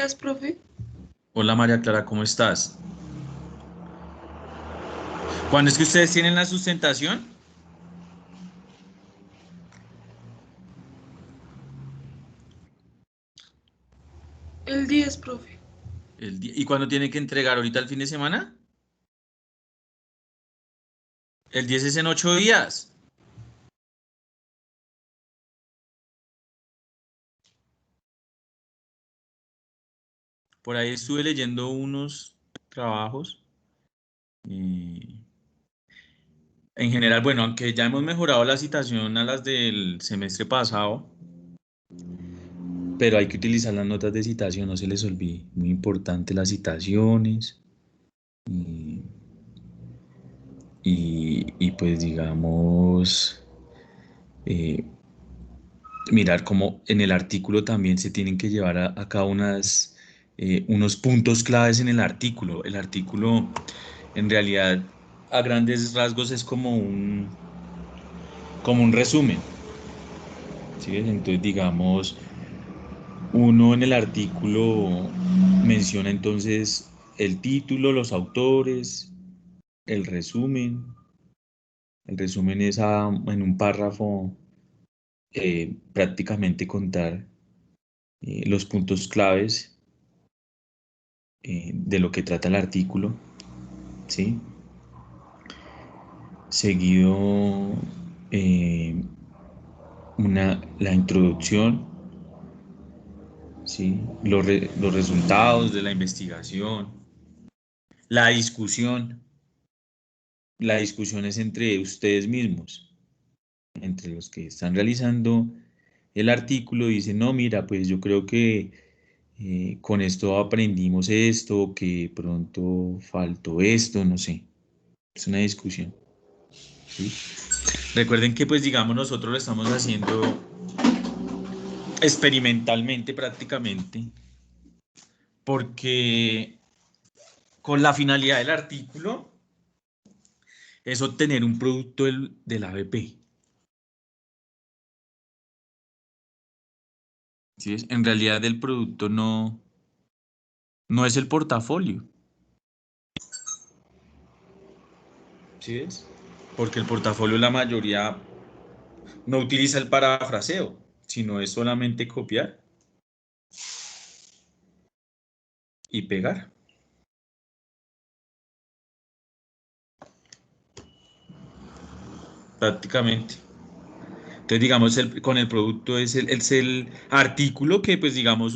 días, profe. Hola María Clara, ¿cómo estás? ¿Cuándo es que ustedes tienen la sustentación? El 10, profe. ¿Y cuándo tienen que entregar? ¿Ahorita el fin de semana? El 10 es en 8 días. Por ahí estuve leyendo unos trabajos. y en general, bueno, aunque ya hemos mejorado la citación a las del semestre pasado, pero hay que utilizar las notas de citación, no se les olvide. Muy importante las citaciones. Y, pues digamos, eh, mirar cómo en el artículo también se tienen que llevar a cabo unos puntos claves en el artículo. El artículo en realidad a grandes rasgos es como un resumen. ¿Sí ves? Entonces digamos, uno en el artículo menciona entonces el título, los autores, el resumen. El resumen es en un párrafo prácticamente contar los puntos claves de lo que trata el artículo, ¿sí? Seguido eh, la introducción, ¿sí? Los resultados de la investigación, la discusión. La discusión es entre ustedes mismos, entre los que están realizando el artículo, dicen, no, mira, pues yo creo que con esto aprendimos esto, que pronto faltó esto, no sé. Es una discusión, ¿sí? Recuerden que pues digamos nosotros lo estamos haciendo experimentalmente prácticamente porque con la finalidad del artículo es obtener un producto del ABP. ¿Sí es? En realidad el producto no es el portafolio. ¿Sí es? Porque el portafolio la mayoría no utiliza el parafraseo, sino es solamente copiar y pegar. Prácticamente. Entonces, digamos, con el producto es el artículo que, pues, digamos,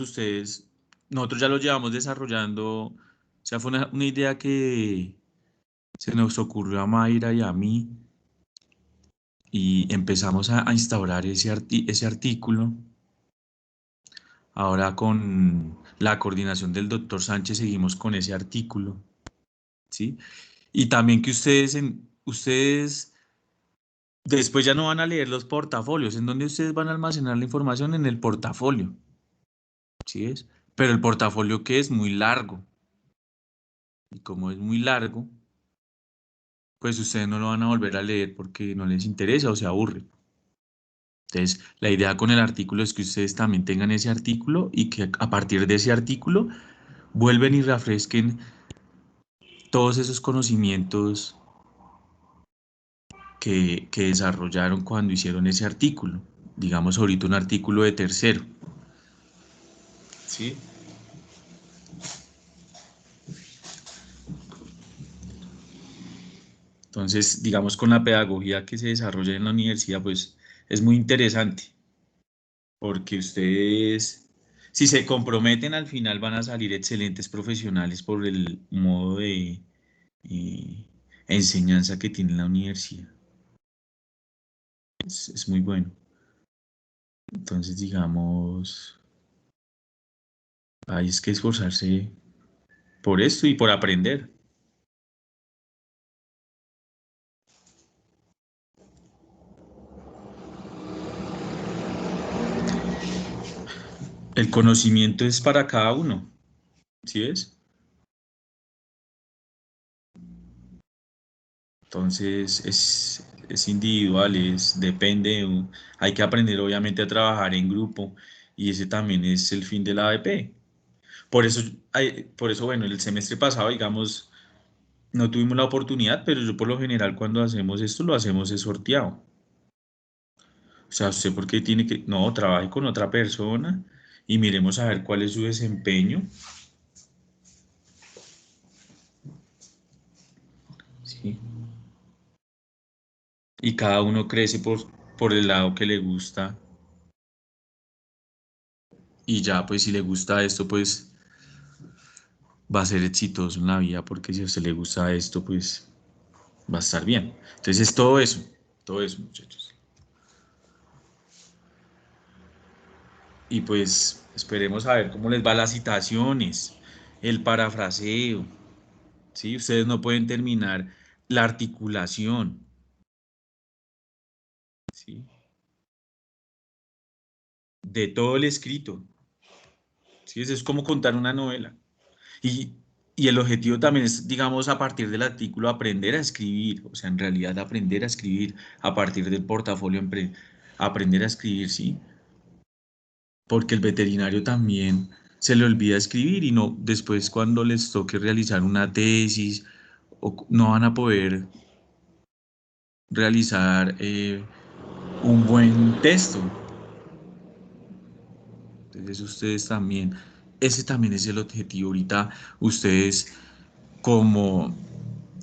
nosotros ya lo llevamos desarrollando. O sea, fue una idea que se nos ocurrió a Mayra y a mí y empezamos a instaurar ese artículo. Ahora con la coordinación del doctor Sánchez seguimos con ese artículo, ¿sí? Y también que ustedes después ya no van a leer los portafolios, en donde ustedes van a almacenar la información en el portafolio, ¿sí es? Pero el portafolio que es muy largo, y como es muy largo, pues ustedes no lo van a volver a leer porque no les interesa o se aburre. Entonces, la idea con el artículo es que ustedes también tengan ese artículo y que a partir de ese artículo vuelven y refresquen todos esos conocimientos que desarrollaron cuando hicieron ese artículo. Digamos ahorita un artículo de tercero. ¿Sí? Entonces, digamos, con la pedagogía que se desarrolla en la universidad, pues es muy interesante, porque ustedes, si se comprometen, al final van a salir excelentes profesionales por el modo de eh, enseñanza que tiene la universidad. Es muy bueno. Entonces, digamos, hay que esforzarse por esto y por aprender. El conocimiento es para cada uno, ¿sí es? Entonces es individual, depende, hay que aprender obviamente a trabajar en grupo y ese también es el fin de la ABP. por eso, bueno, el semestre pasado, digamos, no tuvimos la oportunidad, pero yo por lo general cuando hacemos esto lo hacemos es sorteado. O sea, usted porque tiene que, no, trabaje con otra persona y miremos a ver cuál es su desempeño, ¿sí? Y cada uno crece por el lado que le gusta y ya, pues si le gusta esto, pues va a ser exitoso en la vida porque si a usted le gusta esto, pues va a estar bien. Entonces, todo eso, muchachos. Y pues esperemos a ver cómo les va las citaciones, el parafraseo, ¿sí? Ustedes no pueden terminar la articulación, ¿sí? De todo el escrito, ¿sí? Eso es como contar una novela. Y, y el objetivo también es, digamos, a partir del artículo aprender a escribir, o sea, en realidad aprender a escribir, a partir del portafolio aprender a escribir, ¿sí? Porque el veterinario también se le olvida escribir y no, después cuando les toque realizar una tesis, no van a poder realizar un buen texto. Entonces ustedes también, ese también es el objetivo. Ahorita ustedes como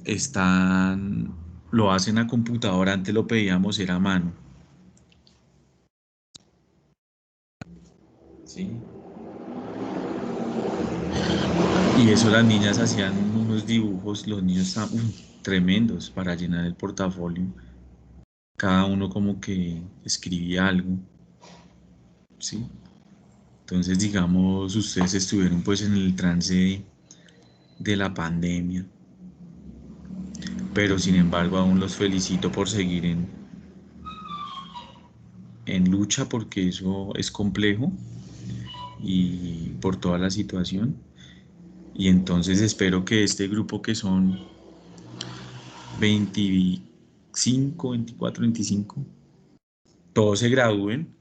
están, lo hacen a computadora, antes lo pedíamos era a mano, ¿sí? Y eso las niñas hacían unos dibujos, los niños tremendos para llenar el portafolio. Cada uno como que escribía algo, ¿sí? Entonces, digamos, ustedes estuvieron pues en el trance de la pandemia, pero sin embargo aún los felicito por seguir en lucha porque eso es complejo y por toda la situación. Y entonces espero que este grupo que son 25, 24, 25, todos se gradúen,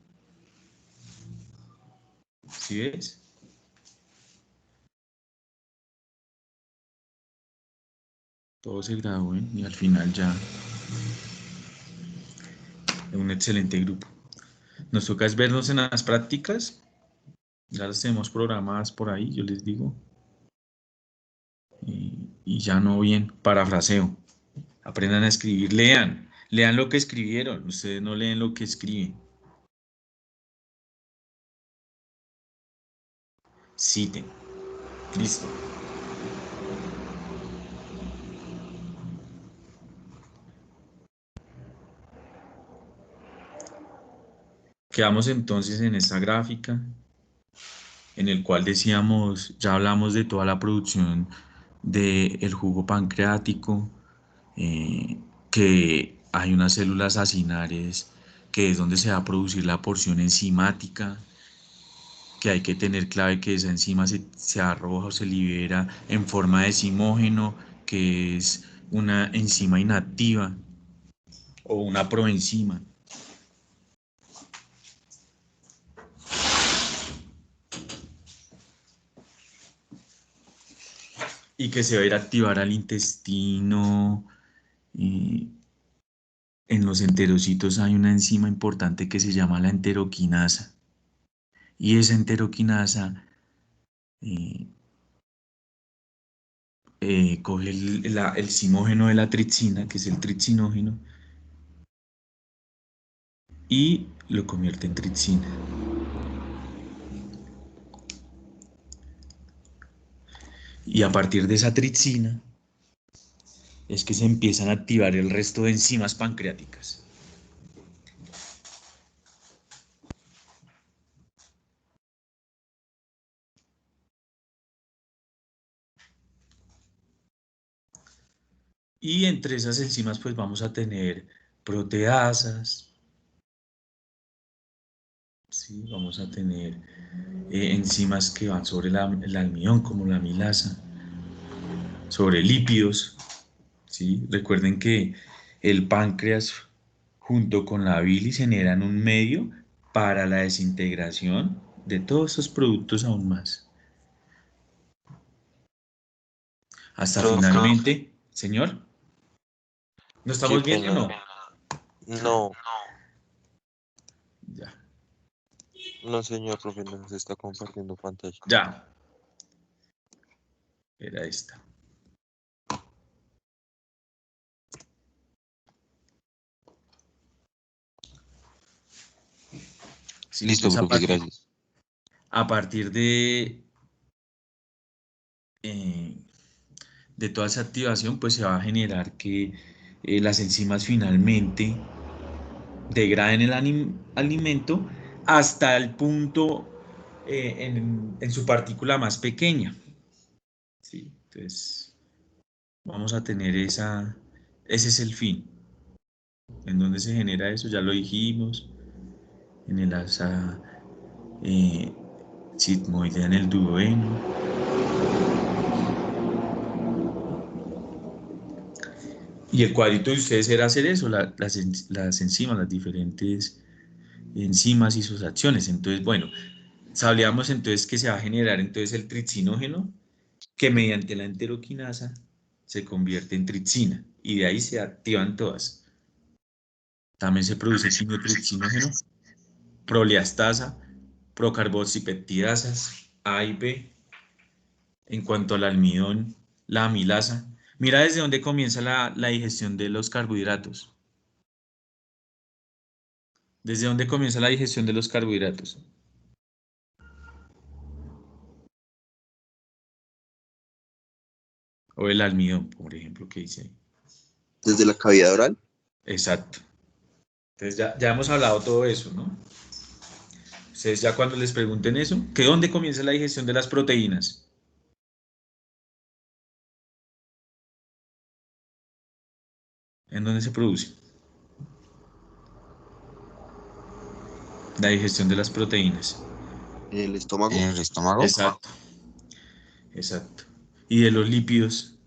¿sí ves? Todos se gradúen y al final ya es un excelente grupo. Nos toca es vernos en las prácticas, ya las tenemos programadas por ahí, yo les digo, y ya no bien, parafraseo. Aprendan a escribir, lean lo que escribieron, ustedes no leen lo que escriben, citen, listo. Quedamos entonces en esta gráfica en el cual decíamos, ya hablamos de toda la producción del jugo pancreático, eh, que hay unas células acinares que es donde se va a producir la porción enzimática, que hay que tener clave que esa enzima se arroja o se libera en forma de zimógeno, que es una enzima inactiva o una proenzima. Y que se va a ir a activar al intestino. eh, en los enterocitos hay una enzima importante que se llama la enteroquinasa. Y esa enteroquinasa eh, coge el zimógeno de la tripsina, que es el tripsinógeno, y lo convierte en tripsina. Y a partir de esa tripsina es que se empiezan a activar el resto de enzimas pancreáticas. Y entre esas enzimas pues vamos a tener proteasas, ¿sí? Vamos a tener enzimas que van sobre el almidón, como la milasa, sobre lípidos, ¿sí? Recuerden que el páncreas junto con la bilis generan un medio para la desintegración de todos estos productos aún más. hasta Profe, finalmente, señor, ¿no qué estamos viendo o pena. no? No, Ya, no, señor profe, no se está compartiendo pantalla. ya, era esta. Sí, Listo, entonces profe, gracias. a partir eh, de toda esa activación, pues se va a generar que las enzimas finalmente degraden el alimento hasta el punto en su partícula más pequeña. ¿Sí? Entonces, vamos a tener ese es el fin. ¿En dónde se genera eso? Ya lo dijimos, en el asa eh, sigmoidea en el duodeno. Y el cuadrito de ustedes era hacer eso, las enzimas, las diferentes enzimas y sus acciones. Entonces, bueno, sabíamos entonces que se va a generar entonces el tripsinógeno, que mediante la enteroquinasa se convierte en tripsina y de ahí se activan todas. También se produce quimiotripsinógeno, proleastasa, procarboxipeptidasas, A y B. En cuanto al almidón, la amilasa. Mira desde dónde comienza la digestión de los carbohidratos. ¿Desde dónde comienza la digestión de los carbohidratos? O el almidón, por ejemplo, que dice ahí. Desde la cavidad oral. Exacto. Entonces ya hemos hablado todo eso, ¿no? Ustedes ya cuando les pregunten eso, ¿que dónde comienza la digestión de las proteínas? ¿En dónde se produce? La digestión de las proteínas. En el estómago. ¿En el estómago? Exacto, exacto. ¿Y de los lípidos?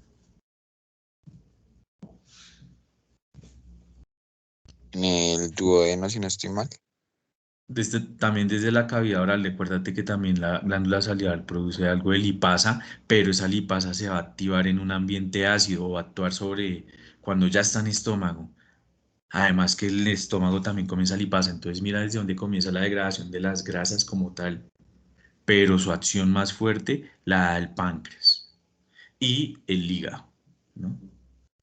En el duodeno, si no estoy mal. También desde la cavidad oral, recuérdate que también la glándula salival produce algo de lipasa, pero esa lipasa se va a activar en un ambiente ácido o va a actuar sobre cuando ya está en estómago. Además que el estómago también comienza lipasa, entonces mira desde dónde comienza la degradación de las grasas como tal, pero su acción más fuerte la da el páncreas y el hígado, ¿no?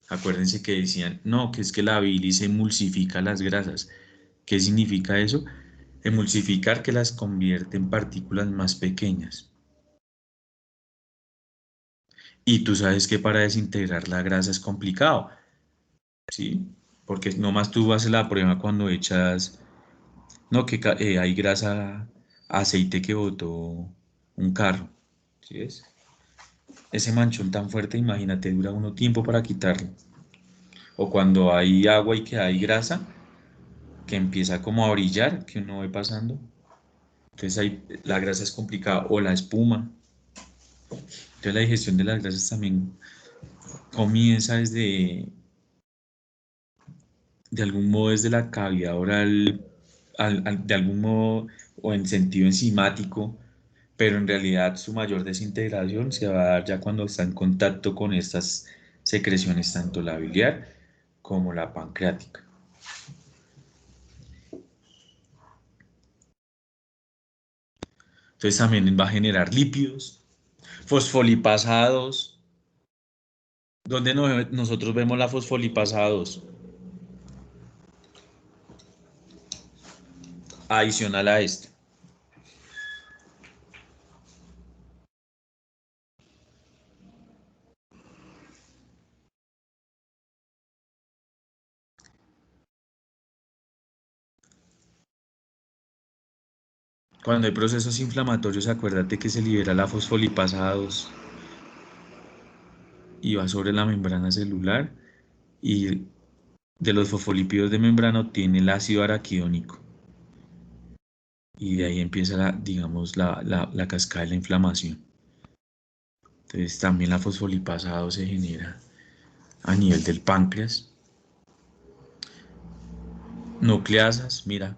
Acuérdense que decían, no, que es que la bilis emulsifica las grasas. ¿Qué significa eso? Emulsificar que las convierte en partículas más pequeñas. Y tú sabes que para desintegrar la grasa es complicado, ¿sí? Porque nomás tú haces la prueba cuando echas, no, que hay grasa, aceite que botó un carro, ¿sí ves? Ese manchón tan fuerte, imagínate, dura uno tiempo para quitarlo. O cuando hay agua y que hay grasa, que empieza como a brillar, que uno ve pasando. Entonces ahí la grasa es complicada. O la espuma. Entonces la digestión de las grasas también comienza de algún modo desde la cavidad oral, de algún modo o en sentido enzimático, pero en realidad su mayor desintegración se va a dar ya cuando está en contacto con estas secreciones, tanto la biliar como la pancreática. Entonces también va a generar lípidos, fosfolipasados. ¿Dónde nosotros vemos la fosfolipasa 2? Adicional a esto. Cuando hay procesos inflamatorios, acuérdate que se libera la fosfolipasa 2 y va sobre la membrana celular y de los fosfolípidos de membrana obtiene el ácido araquidónico y de ahí empieza digamos, la cascada de la inflamación. Entonces también la fosfolipasa 2 se genera a nivel del páncreas. Nucleasas, mira,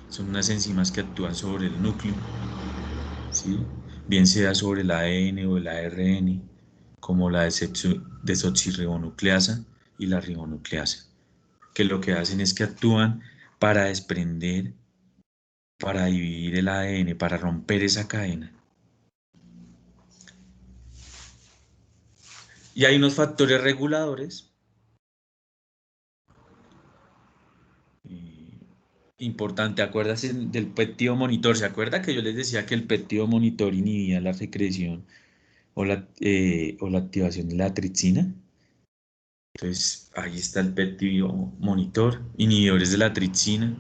son unas enzimas que actúan sobre el núcleo, ¿sí? bien sea sobre el ADN o el ARN, como la desoxirribonucleasa y la ribonucleasa, que lo que hacen es que actúan para desprender, para dividir el ADN, para romper esa cadena. Y hay unos factores reguladores importante. ¿Acuerdas del péptido monitor? ¿Se acuerda que yo les decía que el péptido monitor inhibía la secreción o la activación de la tripsina? Entonces, ahí está el péptido monitor, inhibidores de la tripsina.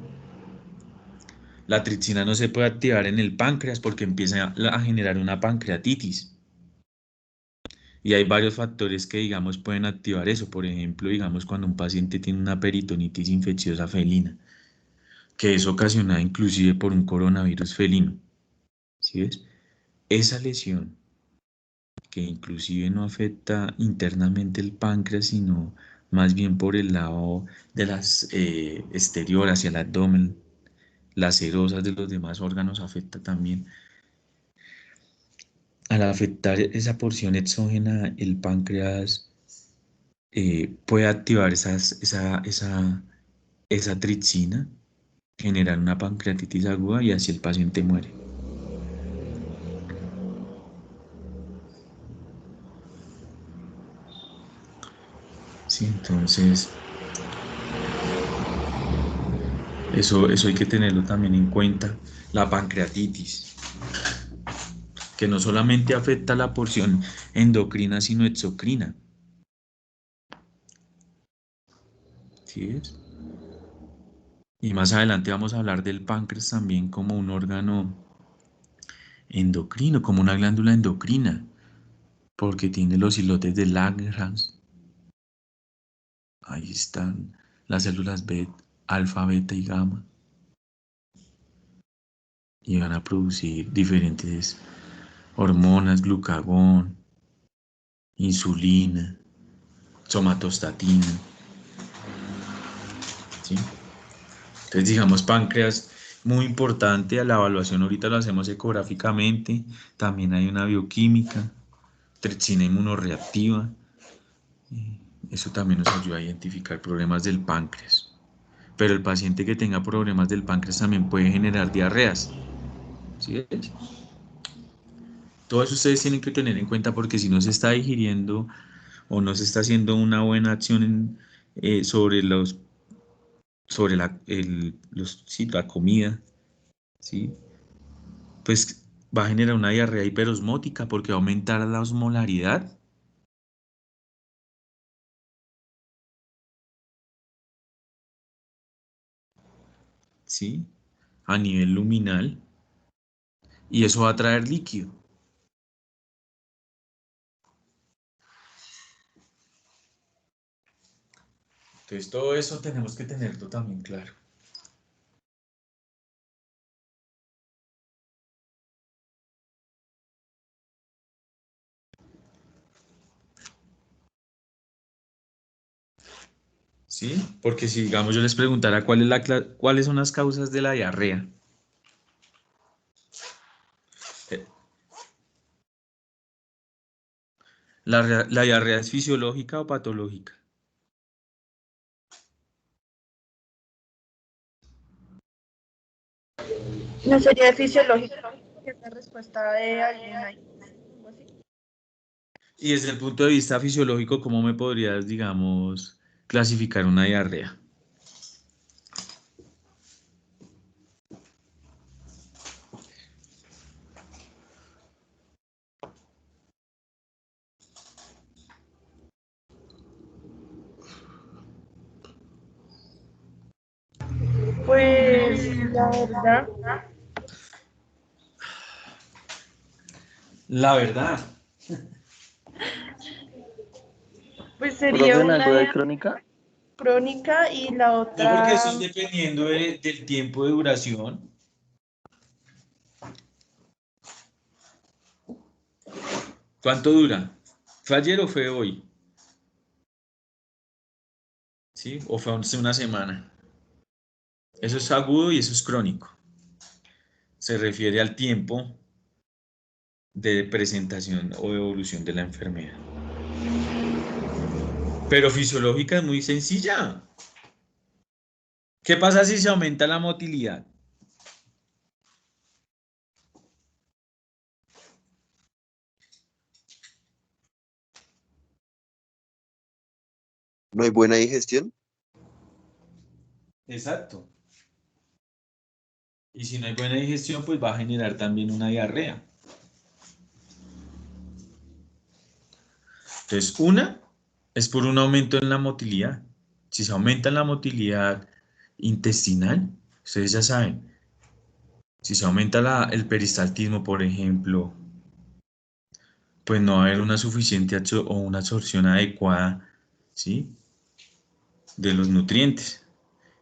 La tripsina no se puede activar en el páncreas porque empieza a generar una pancreatitis. Y hay varios factores que, digamos, pueden activar eso. Por ejemplo, digamos, cuando un paciente tiene una peritonitis infecciosa felina, que es ocasionada inclusive por un coronavirus felino. ¿Sí ves? Esa lesión, que inclusive no afecta internamente el páncreas, sino más bien por el lado de las exterior hacia el abdomen, las serosas de los demás órganos afecta también. Al afectar esa porción exógena, el páncreas puede activar esa tripsina, generar una pancreatitis aguda y así el paciente muere. Sí, entonces eso hay que tenerlo también en cuenta. La pancreatitis, que no solamente afecta la porción endocrina, sino exocrina. ¿Sí ves? Y más adelante vamos a hablar del páncreas también como un órgano endocrino, como una glándula endocrina, porque tiene los islotes de Langerhans. Ahí están las células beta, alfa, beta y gamma. Y van a producir diferentes hormonas, glucagón, insulina, somatostatina. ¿Sí? Entonces, digamos, páncreas, muy importante a la evaluación. Ahorita lo hacemos ecográficamente. También hay una bioquímica, tripsina inmunorreactiva. Eso también nos ayuda a identificar problemas del páncreas. Pero el paciente que tenga problemas del páncreas también puede generar diarreas. ¿Sí ves? Todo eso ustedes tienen que tener en cuenta porque si no se está digiriendo o no se está haciendo una buena acción sobre sí, la comida, ¿sí? Pues va a generar una diarrea hiperosmótica porque va a aumentar la osmolaridad. ¿Sí? A nivel luminal y eso va a traer líquido. Entonces todo eso tenemos que tenerlo también claro. ¿Sí? Porque si, digamos, yo les preguntara cuáles son las causas de la diarrea. Eh, ¿La diarrea es fisiológica o patológica? No sería fisiológico, porque es la respuesta de alguna. Algo así. Y desde el punto de vista fisiológico, ¿cómo me podrías, digamos, clasificar una diarrea? Pues la verdad, La verdad. pues sería Profe, ¿una una aguda y crónica? crónica y la No, porque eso otra, es dependiendo del tiempo de duración. ¿Cuánto dura? ¿Fue ayer o fue hoy? ¿Sí? ¿O fue hace una semana? Eso es agudo y eso es crónico. Se refiere al tiempo de presentación o evolución de la enfermedad. Pero fisiológica es muy sencilla. ¿Qué pasa si se aumenta la motilidad? No hay buena digestión. Exacto. Y si no hay buena digestión, pues va a generar también una diarrea. Entonces, una es por un aumento en la motilidad. Si se aumenta la motilidad intestinal, ustedes ya saben, si se aumenta el peristaltismo, por ejemplo, pues no va a haber una suficiente o una absorción adecuada, ¿sí?, de los nutrientes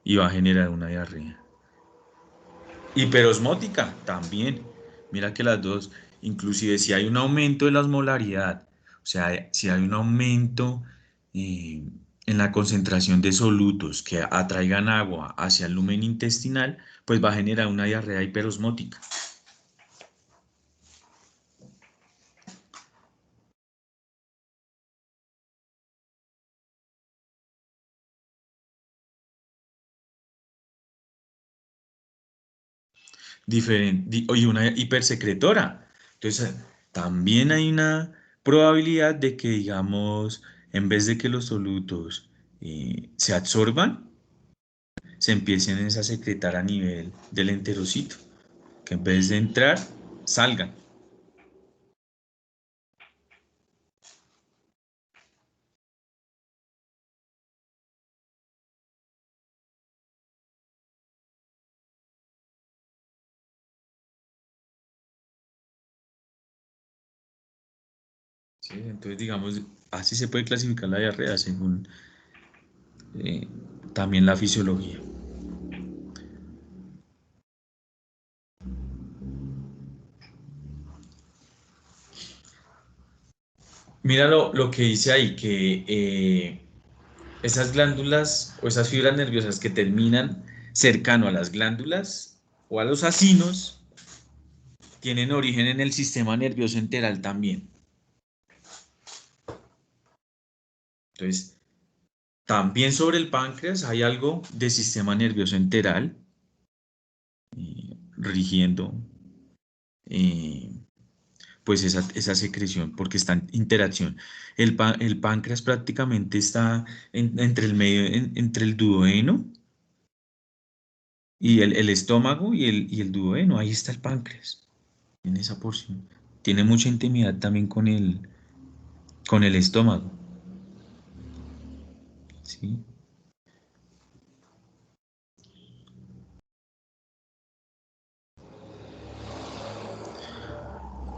y va a generar una diarrea. Hiperosmótica también. Mira que las dos, inclusive si hay un aumento de la osmolaridad, o sea, si hay un aumento en la concentración de solutos que atraigan agua hacia el lumen intestinal, pues va a generar una diarrea hiperosmótica. Y una hipersecretora. Entonces, también hay una probabilidad de que, digamos, en vez de que los solutos se absorban, se empiecen a secretar a nivel del enterocito, que en vez de entrar, salgan. ¿Sí? Entonces, digamos, así se puede clasificar la diarrea según eh, también la fisiología. Mira lo que dice ahí, que esas glándulas o esas fibras nerviosas que terminan cercano a las glándulas o a los acinos tienen origen en el sistema nervioso enteral también. Entonces, también sobre el páncreas hay algo de sistema nervioso enteral rigiendo eh, pues esa secreción porque está en interacción. El páncreas prácticamente está entre el medio, entre el duodeno y el estómago y el duodeno. Ahí está el páncreas, en esa porción. Tiene mucha intimidad también con el estómago. ¿Sí?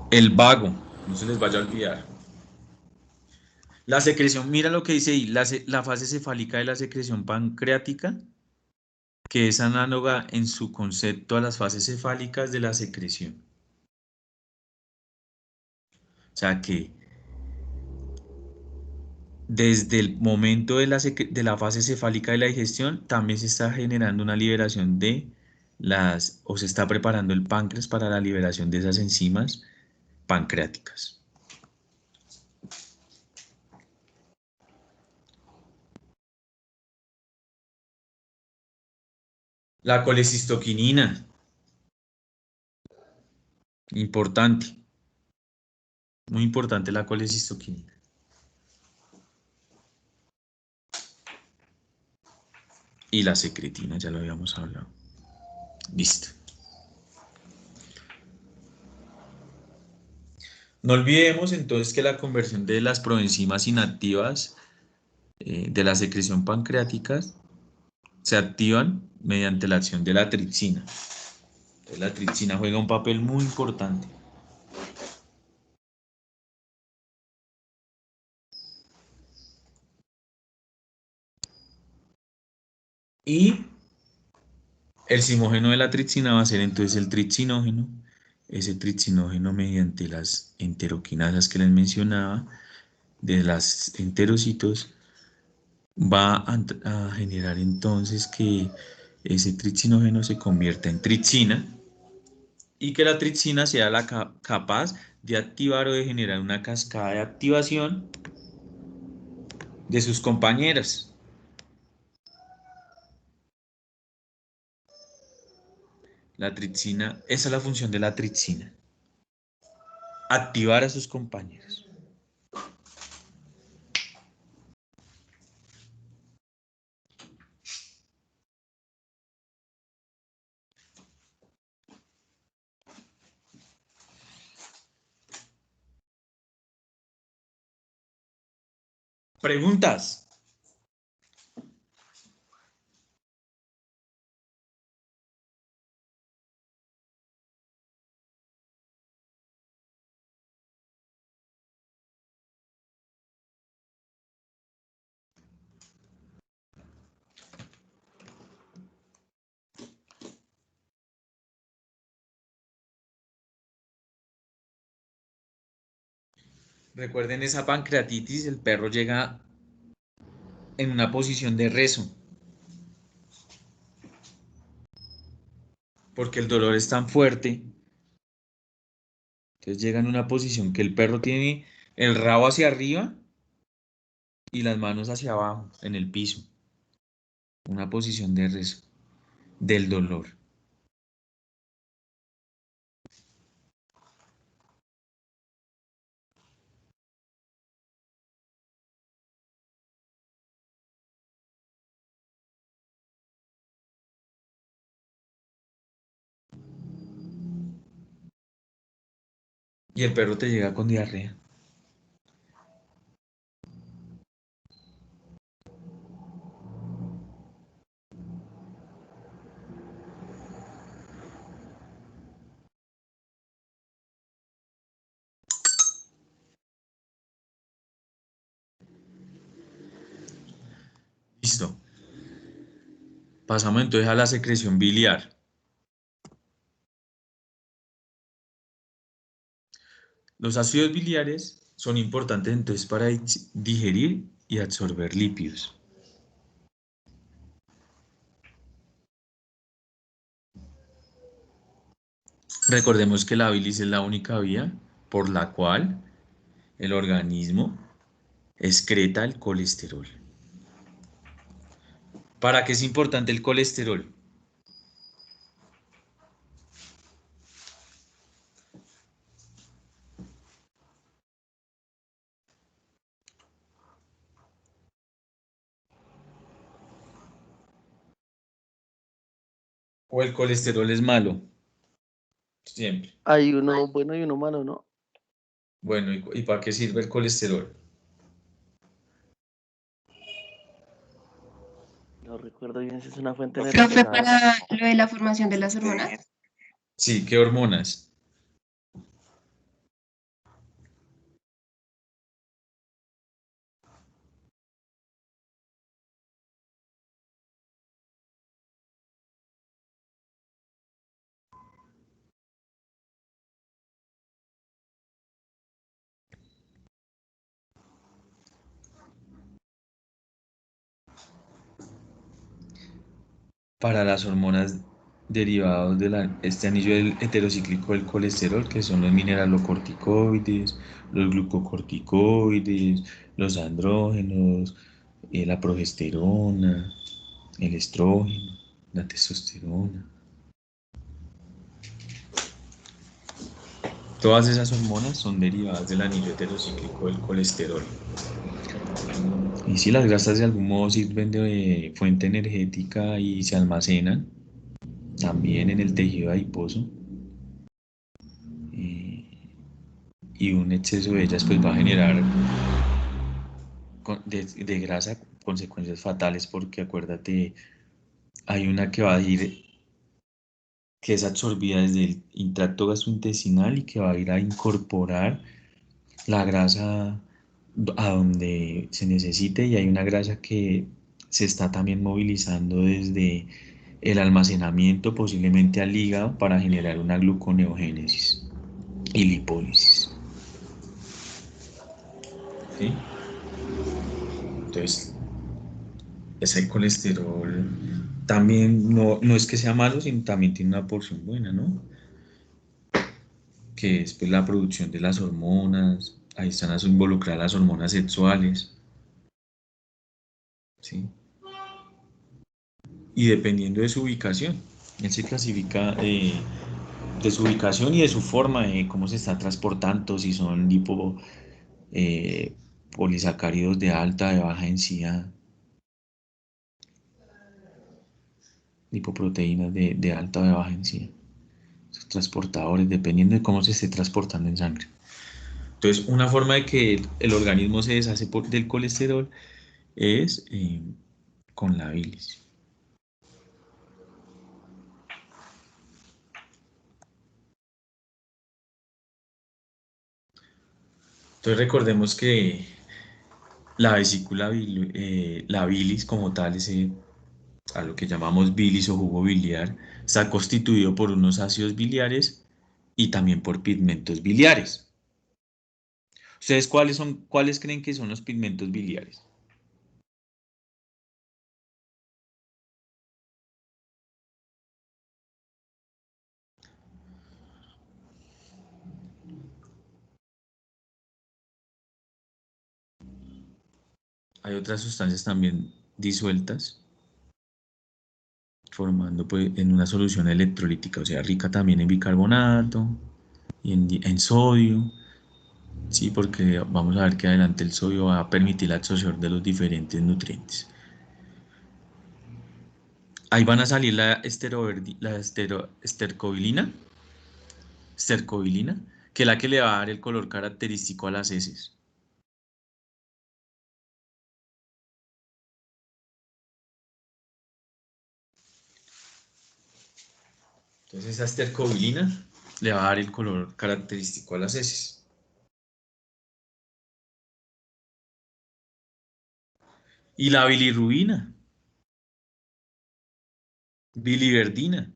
El vago, no se les vaya a olvidar. La secreción, mira lo que dice ahí, la fase cefálica de la secreción pancreática, que es análoga en su concepto a las fases cefálicas de la secreción. O sea que desde el momento de la fase cefálica de la digestión, también se está generando una liberación o se está preparando el páncreas para la liberación de esas enzimas pancreáticas. La colecistoquinina, importante, muy importante la colecistoquinina. Y la secretina, ya lo habíamos hablado. Listo. No olvidemos entonces que la conversión de las proenzimas inactivas de la secreción pancreática se activan mediante la acción de la tripsina. Entonces, la tripsina juega un papel muy importante. Y el simógeno de la tripsina va a ser entonces el tripsinógeno. Ese tripsinógeno mediante las enteroquinasas que les mencionaba, de las enterocitos, va a generar entonces que ese tripsinógeno se convierta en tripsina y que la tripsina sea capaz de activar o de generar una cascada de activación de sus compañeras. La tripsina, esa es la función de la tripsina, activar a sus compañeros. ¿Preguntas? Recuerden esa pancreatitis, el perro llega en una posición de rezo, porque el dolor es tan fuerte. Entonces llega en una posición que el perro tiene el rabo hacia arriba y las manos hacia abajo, en el piso. Una posición de rezo, del dolor. Y el perro te llega con diarrea. Listo. Pasamos entonces a la secreción biliar. Los ácidos biliares son importantes entonces para digerir y absorber lípidos. Recordemos que la bilis es la única vía por la cual el organismo excreta el colesterol. ¿Para qué es importante el colesterol? ¿O el colesterol es malo? Siempre. Hay uno bueno y uno malo, ¿no? Bueno, ¿y para qué sirve el colesterol? No recuerdo bien si es una fuente Profe, energética. para lo de la formación de las hormonas. Sí, ¿qué hormonas? Para las hormonas derivados de este anillo heterocíclico del colesterol, que son los mineralocorticoides, los glucocorticoides, los andrógenos, la progesterona, el estrógeno, la testosterona. Todas esas hormonas son derivadas del anillo heterocíclico del colesterol. Y si las grasas de algún modo sirven de fuente energética y se almacenan también en el tejido adiposo, y un exceso de ellas pues va a generar de grasa consecuencias fatales, porque acuérdate, hay una que va a ir, que es absorbida desde el intracto gastrointestinal y que va a ir a incorporar la grasa a donde se necesite, y hay una grasa que se está también movilizando desde el almacenamiento posiblemente al hígado para generar una gluconeogénesis y lipólisis. ¿Sí? Entonces, ese colesterol también no es que sea malo, sino también tiene una porción buena, ¿no? que es pues, la producción de las hormonas, ahí están involucradas las hormonas sexuales, ¿sí? Y dependiendo de su ubicación, él se clasifica de su ubicación y de su forma, cómo se está transportando, si son eh, polisacáridos de alta, de baja densidad, lipoproteínas de alta o de baja densidad, esos transportadores, dependiendo de cómo se esté transportando en sangre. Entonces, una forma de que el organismo se deshace del colesterol es con la bilis. Entonces, recordemos que la vesícula, la bilis como tal, a lo que llamamos bilis o jugo biliar, está constituido por unos ácidos biliares y también por pigmentos biliares. ¿Ustedes cuáles creen que son los pigmentos biliares? Hay otras sustancias también disueltas, formando pues, en una solución electrolítica, o sea, rica también en bicarbonato y en sodio, sí, porque vamos a ver que adelante el sodio va a permitir la absorción de los diferentes nutrientes. Ahí van a salir estercobilina, que es la que le va a dar el color característico a las heces. Entonces esa estercobilina le va a dar el color característico a las heces. Y la bilirrubina, biliverdina,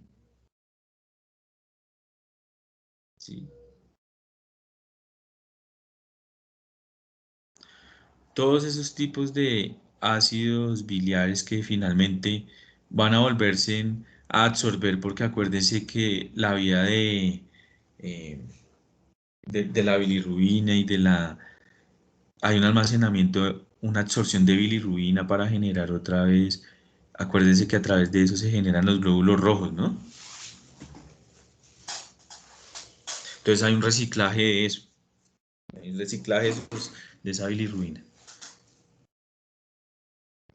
¿sí? Todos esos tipos de ácidos biliares que finalmente van a a absorber, porque acuérdense que la vía eh, de la bilirrubina hay un almacenamiento, una absorción de bilirrubina para generar otra vez, acuérdense que a través de eso se generan los glóbulos rojos, ¿no? Entonces hay un reciclaje de eso, hay un reciclaje de esa bilirrubina.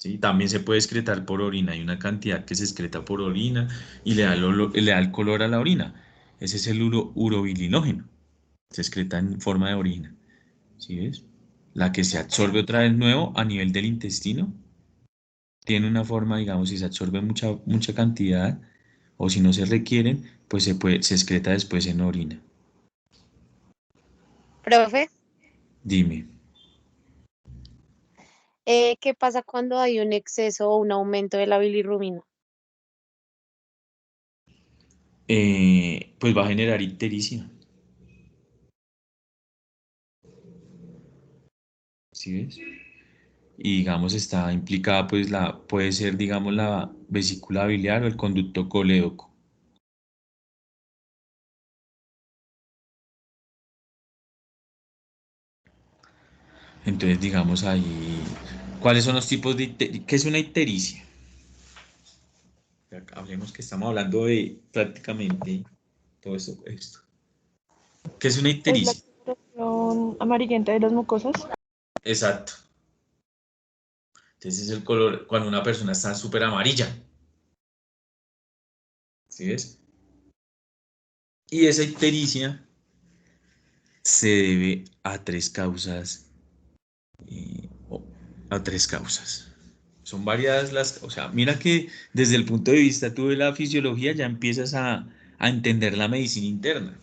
¿Sí? También se puede excretar por orina, hay una cantidad que se excreta por orina y le da el color a la orina. Ese es el urobilinógeno, se excreta en forma de orina. ¿Sí ves? La que se absorbe otra vez nuevo a nivel del intestino, tiene una forma, digamos, si se absorbe mucha cantidad o si no se requieren, pues se excreta después en orina. Profe, Dime. ¿qué pasa cuando hay un exceso o un aumento de la bilirrubina? Pues va a generar ictericia. ¿Sí ves? Y digamos está implicada pues puede ser digamos la vesícula biliar o el conducto colédoco. Entonces digamos ahí, ¿cuáles son los tipos de ictericia? ¿Qué es una ictericia? Hablemos que estamos hablando de prácticamente todo esto. ¿Qué es una Es la ictericia? coloración amarillenta de las mucosas. Exacto. Entonces es el color cuando una persona está súper amarilla. ¿Sí ves? Y esa ictericia se debe a tres causas. A tres causas. Son varias o sea, mira que desde el punto de vista tú de la fisiología ya empiezas a entender la medicina interna.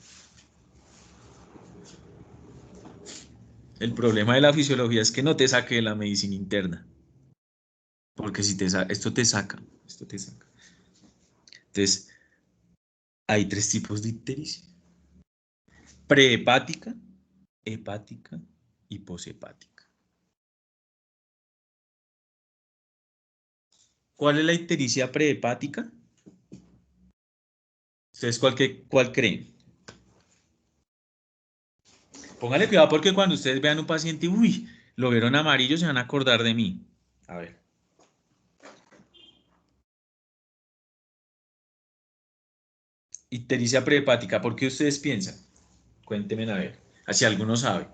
El problema de la fisiología es que no te saque de la medicina interna, porque si esto te saca, esto te saca. Entonces, hay tres tipos de ictericia: prehepática, hepática y poshepática. ¿Cuál es la ictericia prehepática? ¿Ustedes cuál creen? Póngale cuidado porque cuando ustedes vean un paciente, uy, lo vieron amarillo, se van a acordar de mí. A ver. Ictericia prehepática, ¿por qué ustedes piensan? Cuéntenme a ver, así alguno sabe.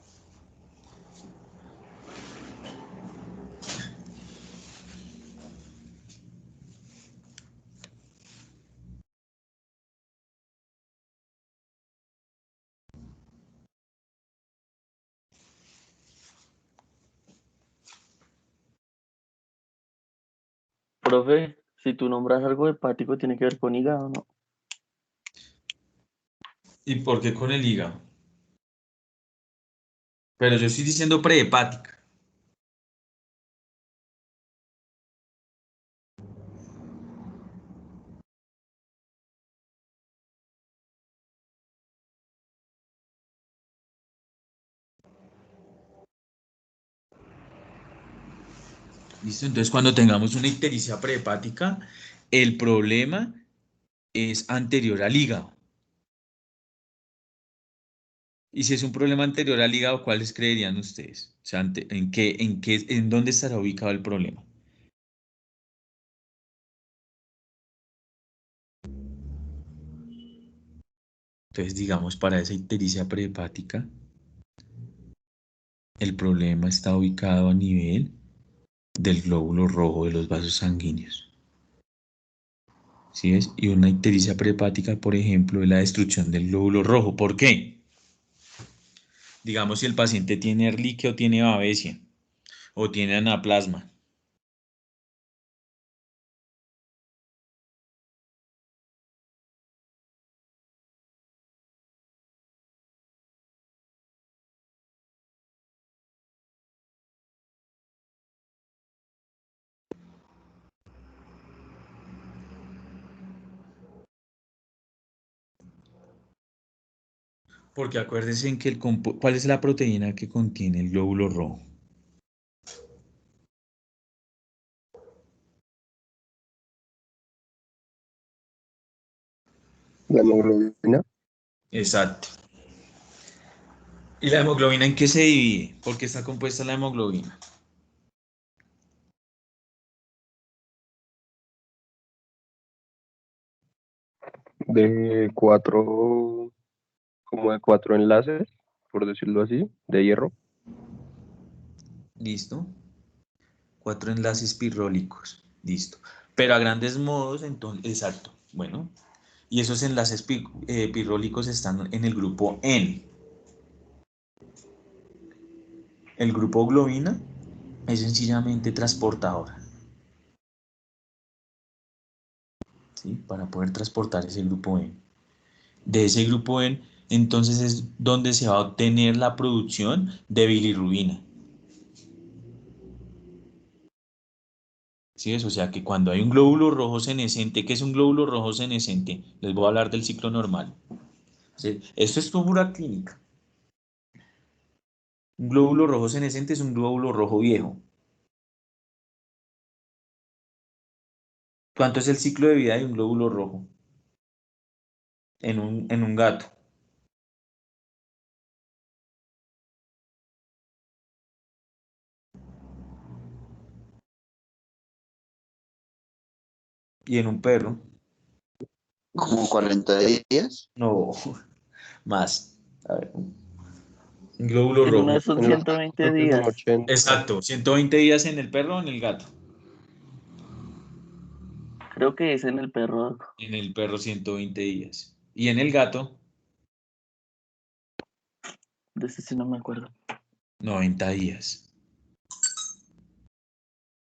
Profe, si tú nombras algo hepático, tiene que ver con hígado, ¿no? ¿Y por qué con el hígado? Pero yo estoy diciendo prehepática. ¿Listo? Entonces, cuando tengamos una ictericia prehepática, el problema es anterior al hígado. Y si es un problema anterior al hígado, ¿cuáles creerían ustedes? O sea, en dónde estará ubicado el problema? Entonces, digamos, para esa ictericia prehepática, el problema está ubicado a nivel del glóbulo rojo de los vasos sanguíneos. ¿Sí ves? Y una ictericia prehepática, por ejemplo, es la destrucción del glóbulo rojo. ¿Por qué? Digamos, si el paciente tiene Ehrlichia o tiene Babesia o tiene anaplasma. Porque acuérdense en que ¿cuál es la proteína que contiene el glóbulo rojo? La hemoglobina. Exacto. ¿Y la hemoglobina en qué se divide? ¿Por qué está compuesta la hemoglobina? De cuatro, como de cuatro enlaces, por decirlo así, de hierro. Listo. 4 enlaces pirrólicos. Listo. Pero a grandes modos, entonces, exacto. Bueno, y esos enlaces pirrólicos están en el grupo N. El grupo globina es sencillamente transportadora. ¿Sí? Para poder transportar ese grupo N. De ese grupo N, entonces es donde se va a obtener la producción de bilirrubina. ¿Sí es? O sea que cuando hay un glóbulo rojo senescente, ¿qué es un glóbulo rojo senescente? Les voy a hablar del ciclo normal. ¿Sí? Esto es pura clínica. Un glóbulo rojo senescente es un glóbulo rojo viejo. ¿Cuánto es el ciclo de vida de un glóbulo rojo? En un gato. ¿Y en un perro? Como 40 días. No, más. A ver, un glóbulo En una rojo. son En los 120 creo que son días. 80. Exacto, 120 días en el perro o en el gato. Creo que es en el perro. En el perro 120 días. ¿Y en el gato? De ese sí no me acuerdo. 90 días.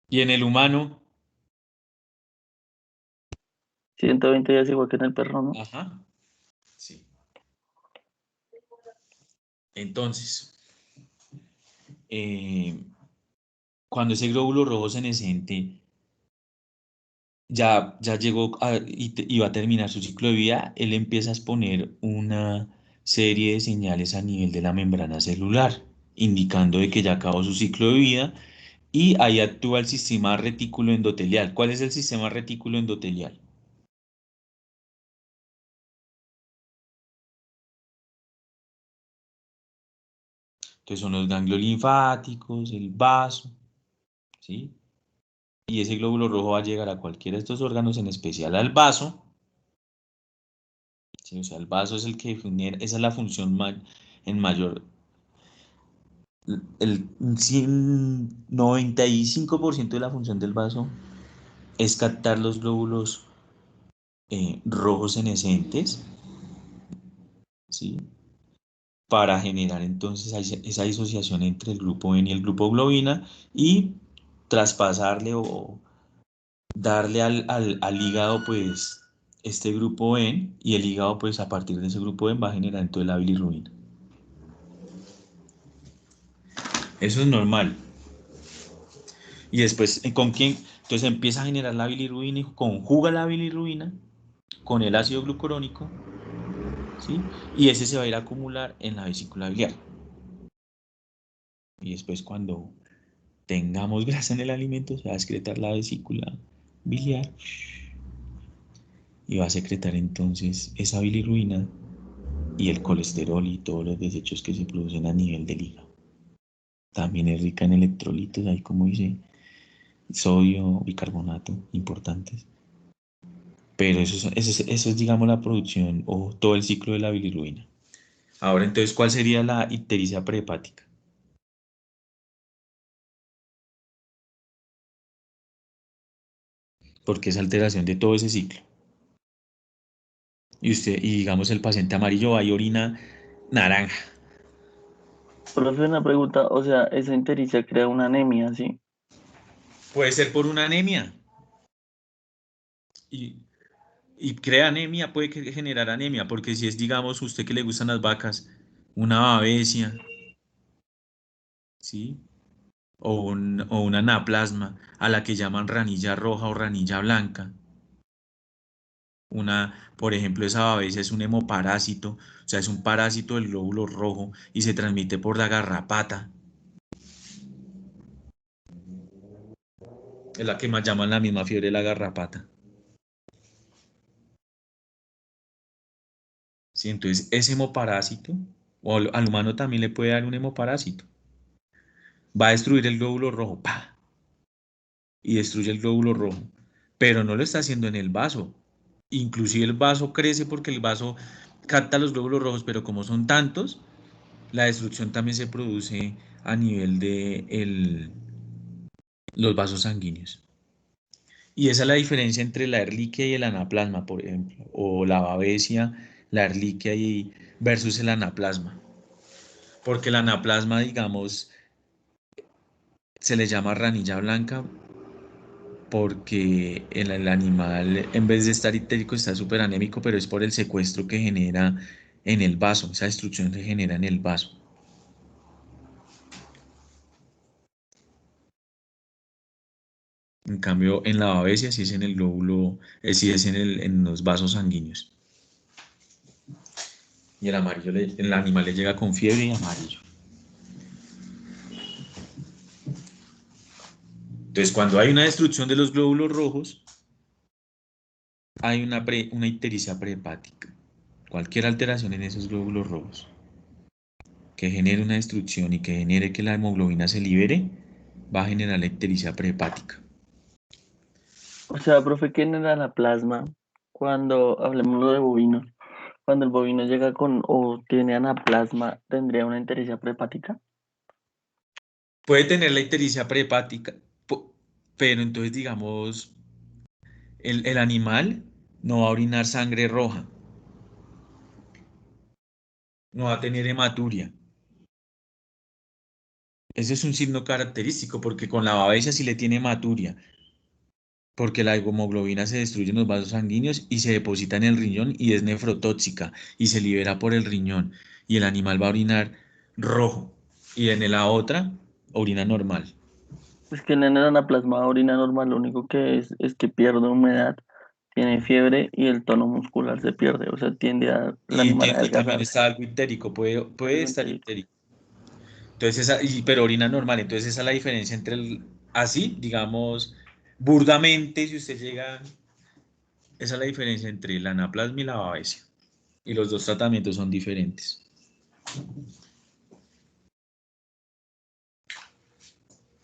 ¿Y en el humano? 120 días igual que en el perro, ¿no? Ajá. Sí. Entonces, eh, cuando ese glóbulo rojo senescente ya llegó y va a terminar su ciclo de vida, él empieza a exponer una serie de señales a nivel de la membrana celular, indicando de que ya acabó su ciclo de vida y ahí actúa el sistema retículo endotelial. ¿Cuál es el sistema retículo endotelial? Entonces son los ganglios linfáticos, el vaso, ¿sí? Y ese glóbulo rojo va a llegar a cualquiera de estos órganos, en especial al vaso. ¿Sí? O sea, el vaso es el que genera, esa es la función en mayor. El 95% de la función del vaso es captar los glóbulos rojos senescentes, ¿sí? Para generar entonces esa disociación entre el grupo N y el grupo globina y traspasarle o darle al hígado pues este grupo N, y el hígado pues a partir de ese grupo N va a generar entonces la bilirrubina. Eso es normal. Y después, ¿con quién? Entonces empieza a generar la bilirrubina y conjuga la bilirrubina con el ácido glucurónico, ¿sí? Y ese se va a ir a acumular en la vesícula biliar. Y después cuando tengamos grasa en el alimento, se va a excretar la vesícula biliar y va a secretar entonces esa bilirrubina y el colesterol y todos los desechos que se producen a nivel del hígado. También es rica en electrolitos, ahí como dice, sodio, bicarbonato, importantes. Pero eso es, digamos, la producción o todo el ciclo de la bilirrubina. Ahora, entonces, ¿cuál sería la ictericia prehepática? Porque es alteración de todo ese ciclo. Y digamos, el paciente amarillo va y orina naranja. Profe, una pregunta, o sea, esa entericia crea una anemia, ¿sí? Puede ser por una anemia. Y crea anemia, puede generar anemia, porque si es, digamos, usted que le gustan las vacas, una babesia, ¿sí? O una anaplasma, a la que llaman ranilla roja o ranilla blanca. Por ejemplo, esa babesia es un hemoparásito, o sea, es un parásito del glóbulo rojo y se transmite por la garrapata. Es la que más llaman la misma fiebre de la garrapata. Sí, entonces ese hemoparásito, o al humano también le puede dar un hemoparásito, va a destruir el glóbulo rojo, ¡pa! Y destruye el glóbulo rojo, pero no lo está haciendo en el vaso. Inclusive el vaso crece porque el vaso capta los glóbulos rojos, pero como son tantos, la destrucción también se produce a nivel de los vasos sanguíneos. Y esa es la diferencia entre la erliquia y el anaplasma, por ejemplo, o la babesia, la erliquia versus el anaplasma. Porque el anaplasma, digamos, se le llama ranilla blanca porque el animal, en vez de estar ictérico, está súper anémico, pero es por el secuestro que genera en el vaso, esa destrucción se genera en el vaso. En cambio, en la babesia sí es en el glóbulo, sí es en los vasos sanguíneos. Y el amarillo, el animal le llega con fiebre y amarillo. Entonces, cuando hay una destrucción de los glóbulos rojos, hay una ictericia prehepática. Cualquier alteración en esos glóbulos rojos que genere una destrucción y que genere que la hemoglobina se libere, va a generar la ictericia prehepática. O sea, profe, ¿qué genera la plasma cuando hablemos de bovinos? Cuando el bovino llega con o tiene anaplasma, ¿tendría una entericia prehepática? Puede tener la ictericia prehepática, pero entonces, digamos, el animal no va a orinar sangre roja, no va a tener hematuria. Ese es un signo característico porque con la babesia sí le tiene hematuria, porque la hemoglobina se destruye en los vasos sanguíneos y se deposita en el riñón y es nefrotóxica y se libera por el riñón y el animal va a orinar rojo y en la otra orina normal. Es que en el anaplasma orina normal, lo único que es que pierde humedad, tiene fiebre y el tono muscular se pierde, o sea, tiende a el animal a Y también adelgazarse. está algo ictérico, puede Algo estar entérico. ictérico. Entonces, pero orina normal. Entonces, esa es la diferencia entre así, digamos, burdamente, si usted llega, esa es la diferencia entre el anaplasma y la babesia. Y los dos tratamientos son diferentes.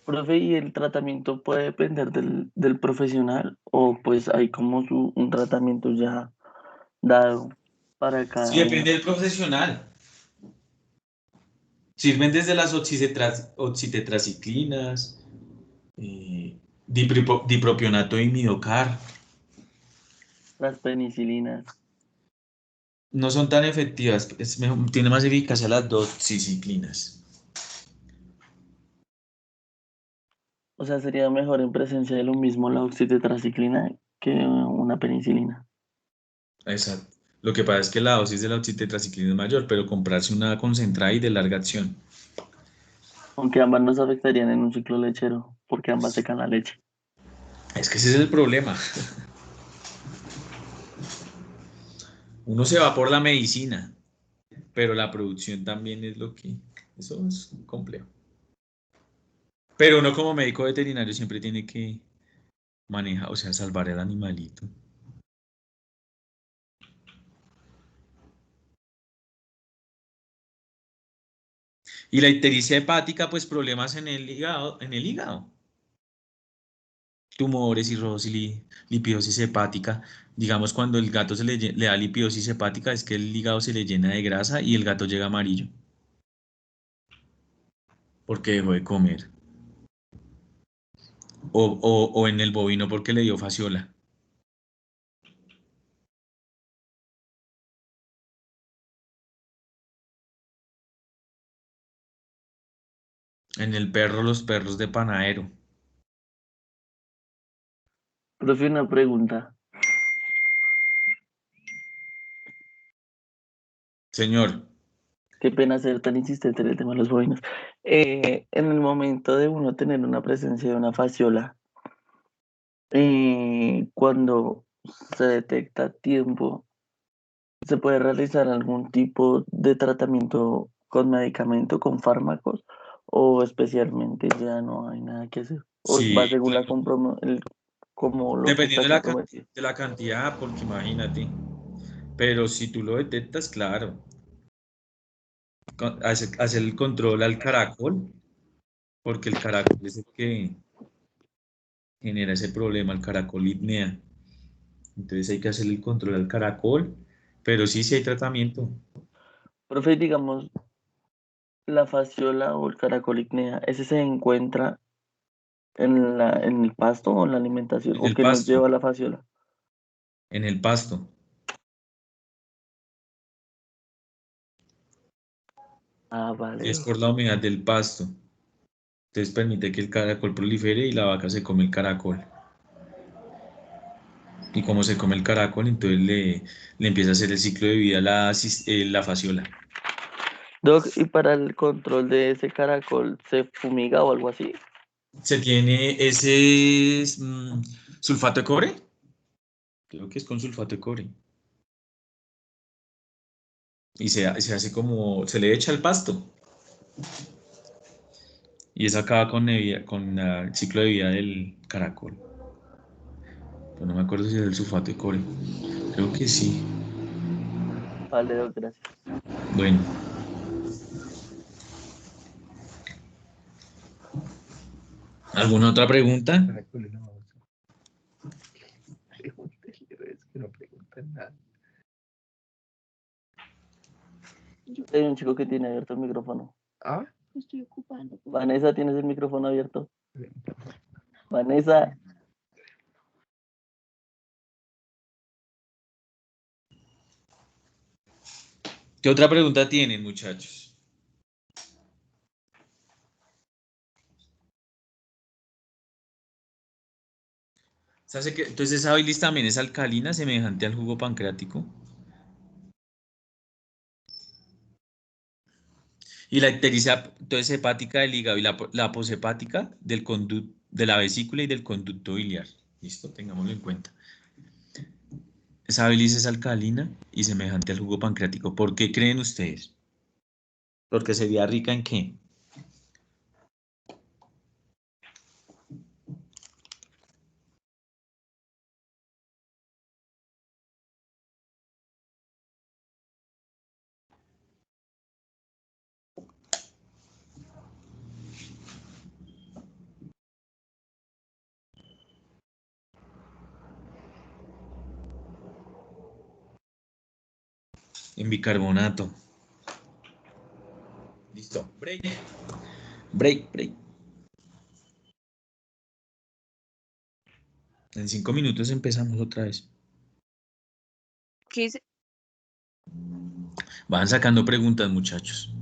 Profe, ¿y el tratamiento puede depender del profesional o pues hay como un tratamiento ya dado para Sí, cada... depende del profesional. Sirven desde las oxitetraciclinas, dipropionato de imidocar. las penicilinas? No son tan efectivas, tiene más eficacia las doxiciclinas. O sea, sería mejor en presencia de lo mismo la oxitetraciclina que una penicilina. Exacto. Lo que pasa es que la dosis de la oxitetraciclina es mayor, pero comprarse una concentrada y de larga acción. Aunque ambas nos afectarían en un ciclo lechero, porque ambas secan la leche. Es que ese es el problema. Uno se va por la medicina, pero la producción también es lo que... Eso es complejo. Pero uno como médico veterinario siempre tiene que manejar, o sea, salvar el animalito. Y la ictericia hepática, pues problemas en el hígado. Tumores, cirrosis, lipidosis hepática. Digamos, cuando el gato le da lipidosis hepática, es que el hígado se le llena de grasa y el gato llega amarillo. Porque dejó de comer. O en el bovino porque le dio fasciola. En el perro, los perros de panadero. Profe, una pregunta. Señor, Qué pena ser tan insistente en el tema de los bovinos. En el momento de uno tener una presencia de una fasciola, cuando se detecta a tiempo, ¿se puede realizar algún tipo de tratamiento con medicamento, con fármacos, o especialmente ya no hay nada que hacer? ¿O va sí, según claro. como lo que Dependiendo está comprometido? de la cantidad, porque imagínate. Pero si tú lo detectas, claro. Hacer el control al caracol, porque el caracol es el que genera ese problema, el caracol itnea. Entonces hay que hacer el control al caracol, pero sí, sí hay tratamiento. Profe, digamos, la fasciola o el caracol icnea, ¿ese se encuentra en el pasto o en la alimentación? En ¿O el que nos pasto, lleva a la fasciola? en el pasto. Ah, Es vale. por la humedad del pasto. Entonces permite que el caracol prolifere y la vaca se come el caracol. Y como se come el caracol, entonces le empieza a hacer el ciclo de vida la fasciola. Doc, ¿y para el control de ese caracol se fumiga o algo así? Se tiene ese sulfato de cobre. Creo que es con sulfato de cobre. Y se hace como, se le echa al pasto. Y eso acaba con el ciclo de vida del caracol. Pero no me acuerdo si es el sulfato de cobre. Creo que sí. Vale, Doc, gracias. Bueno, ¿alguna otra pregunta? Hay un chico que tiene abierto el micrófono. ¿Ah? Vanessa, ¿tienes el micrófono abierto? Vanessa, ¿Qué otra pregunta tienen, muchachos? Entonces esa bilis también es alcalina, semejante al jugo pancreático. Y la ictericia, entonces, hepática del hígado y la poshepática de la vesícula y del conducto biliar. Listo, tengámoslo en cuenta. Esa bilis es alcalina y semejante al jugo pancreático. ¿Por qué creen ustedes? Porque sería rica en qué? En bicarbonato. Listo. Break. Break, break. En 5 minutos empezamos otra vez. ¿Qué dice? Van sacando preguntas, muchachos.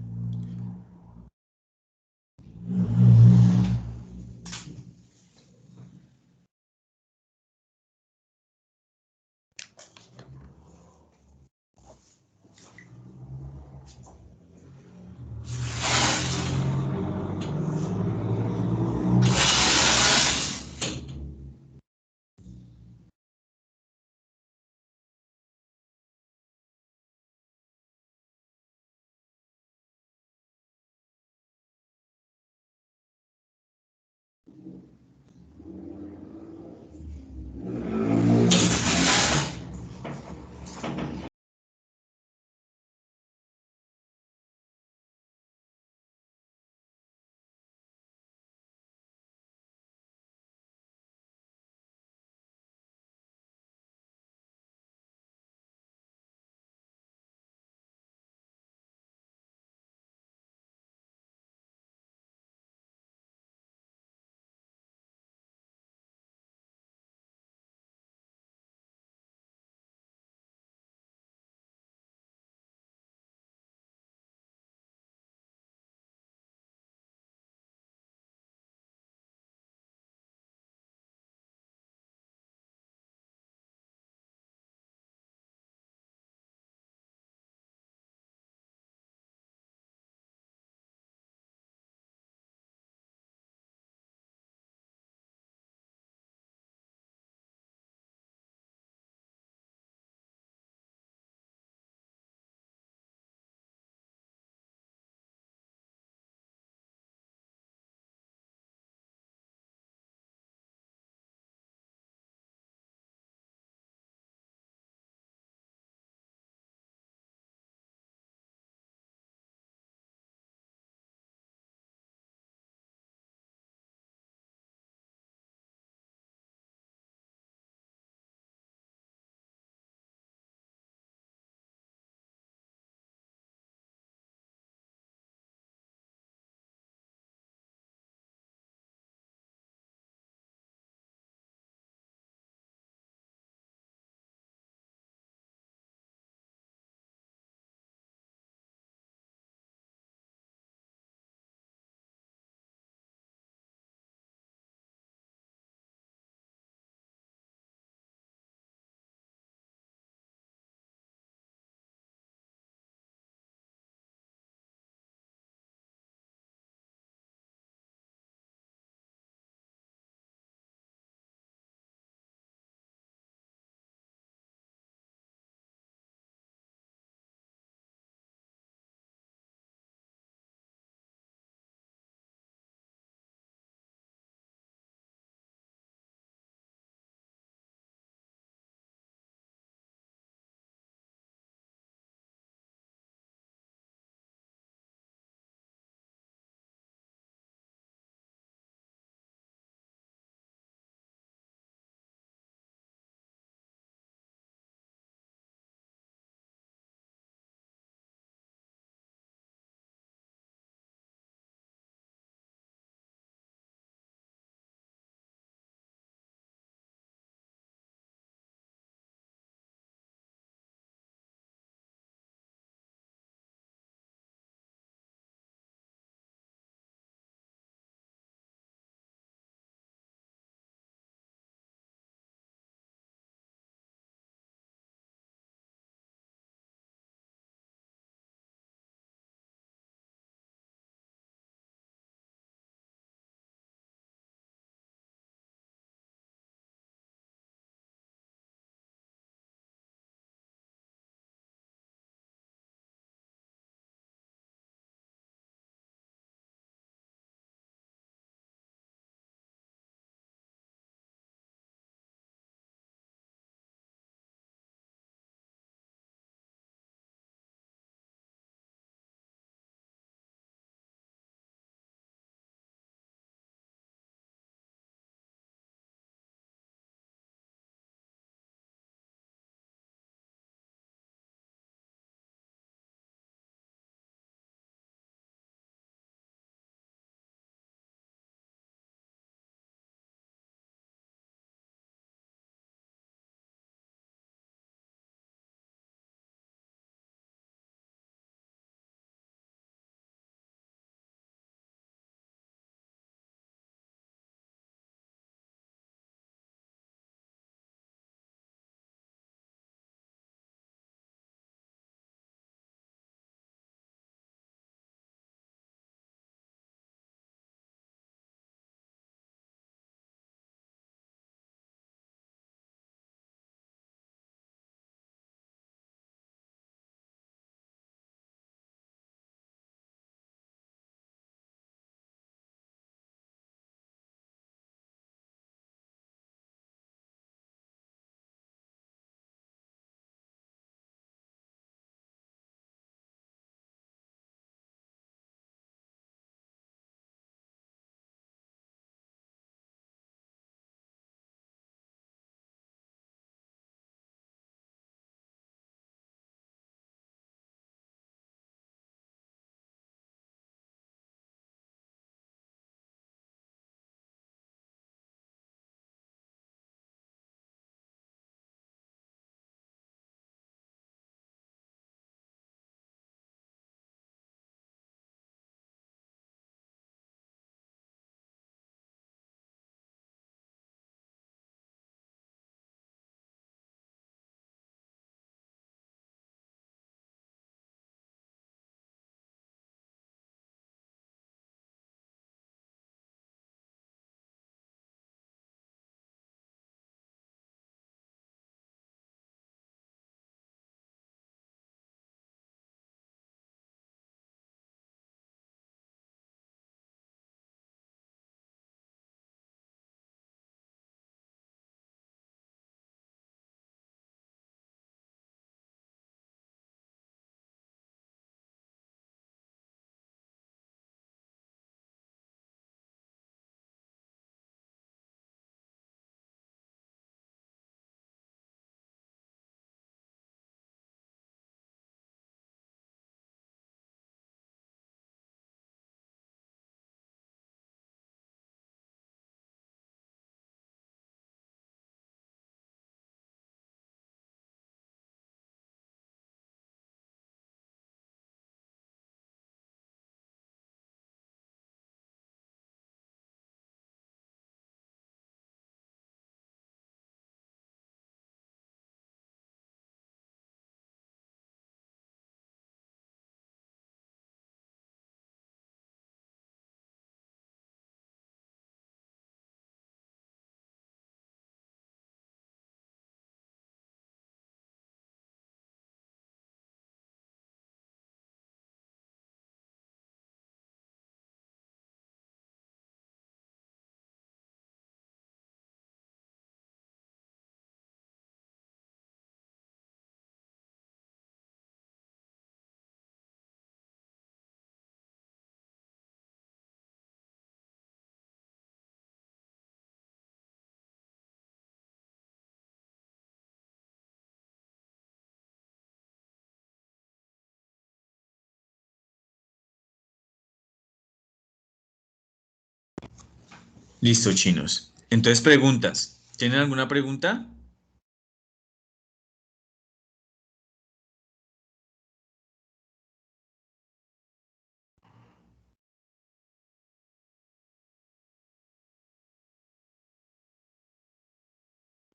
Listo, chinos. Entonces, preguntas. ¿Tienen alguna pregunta?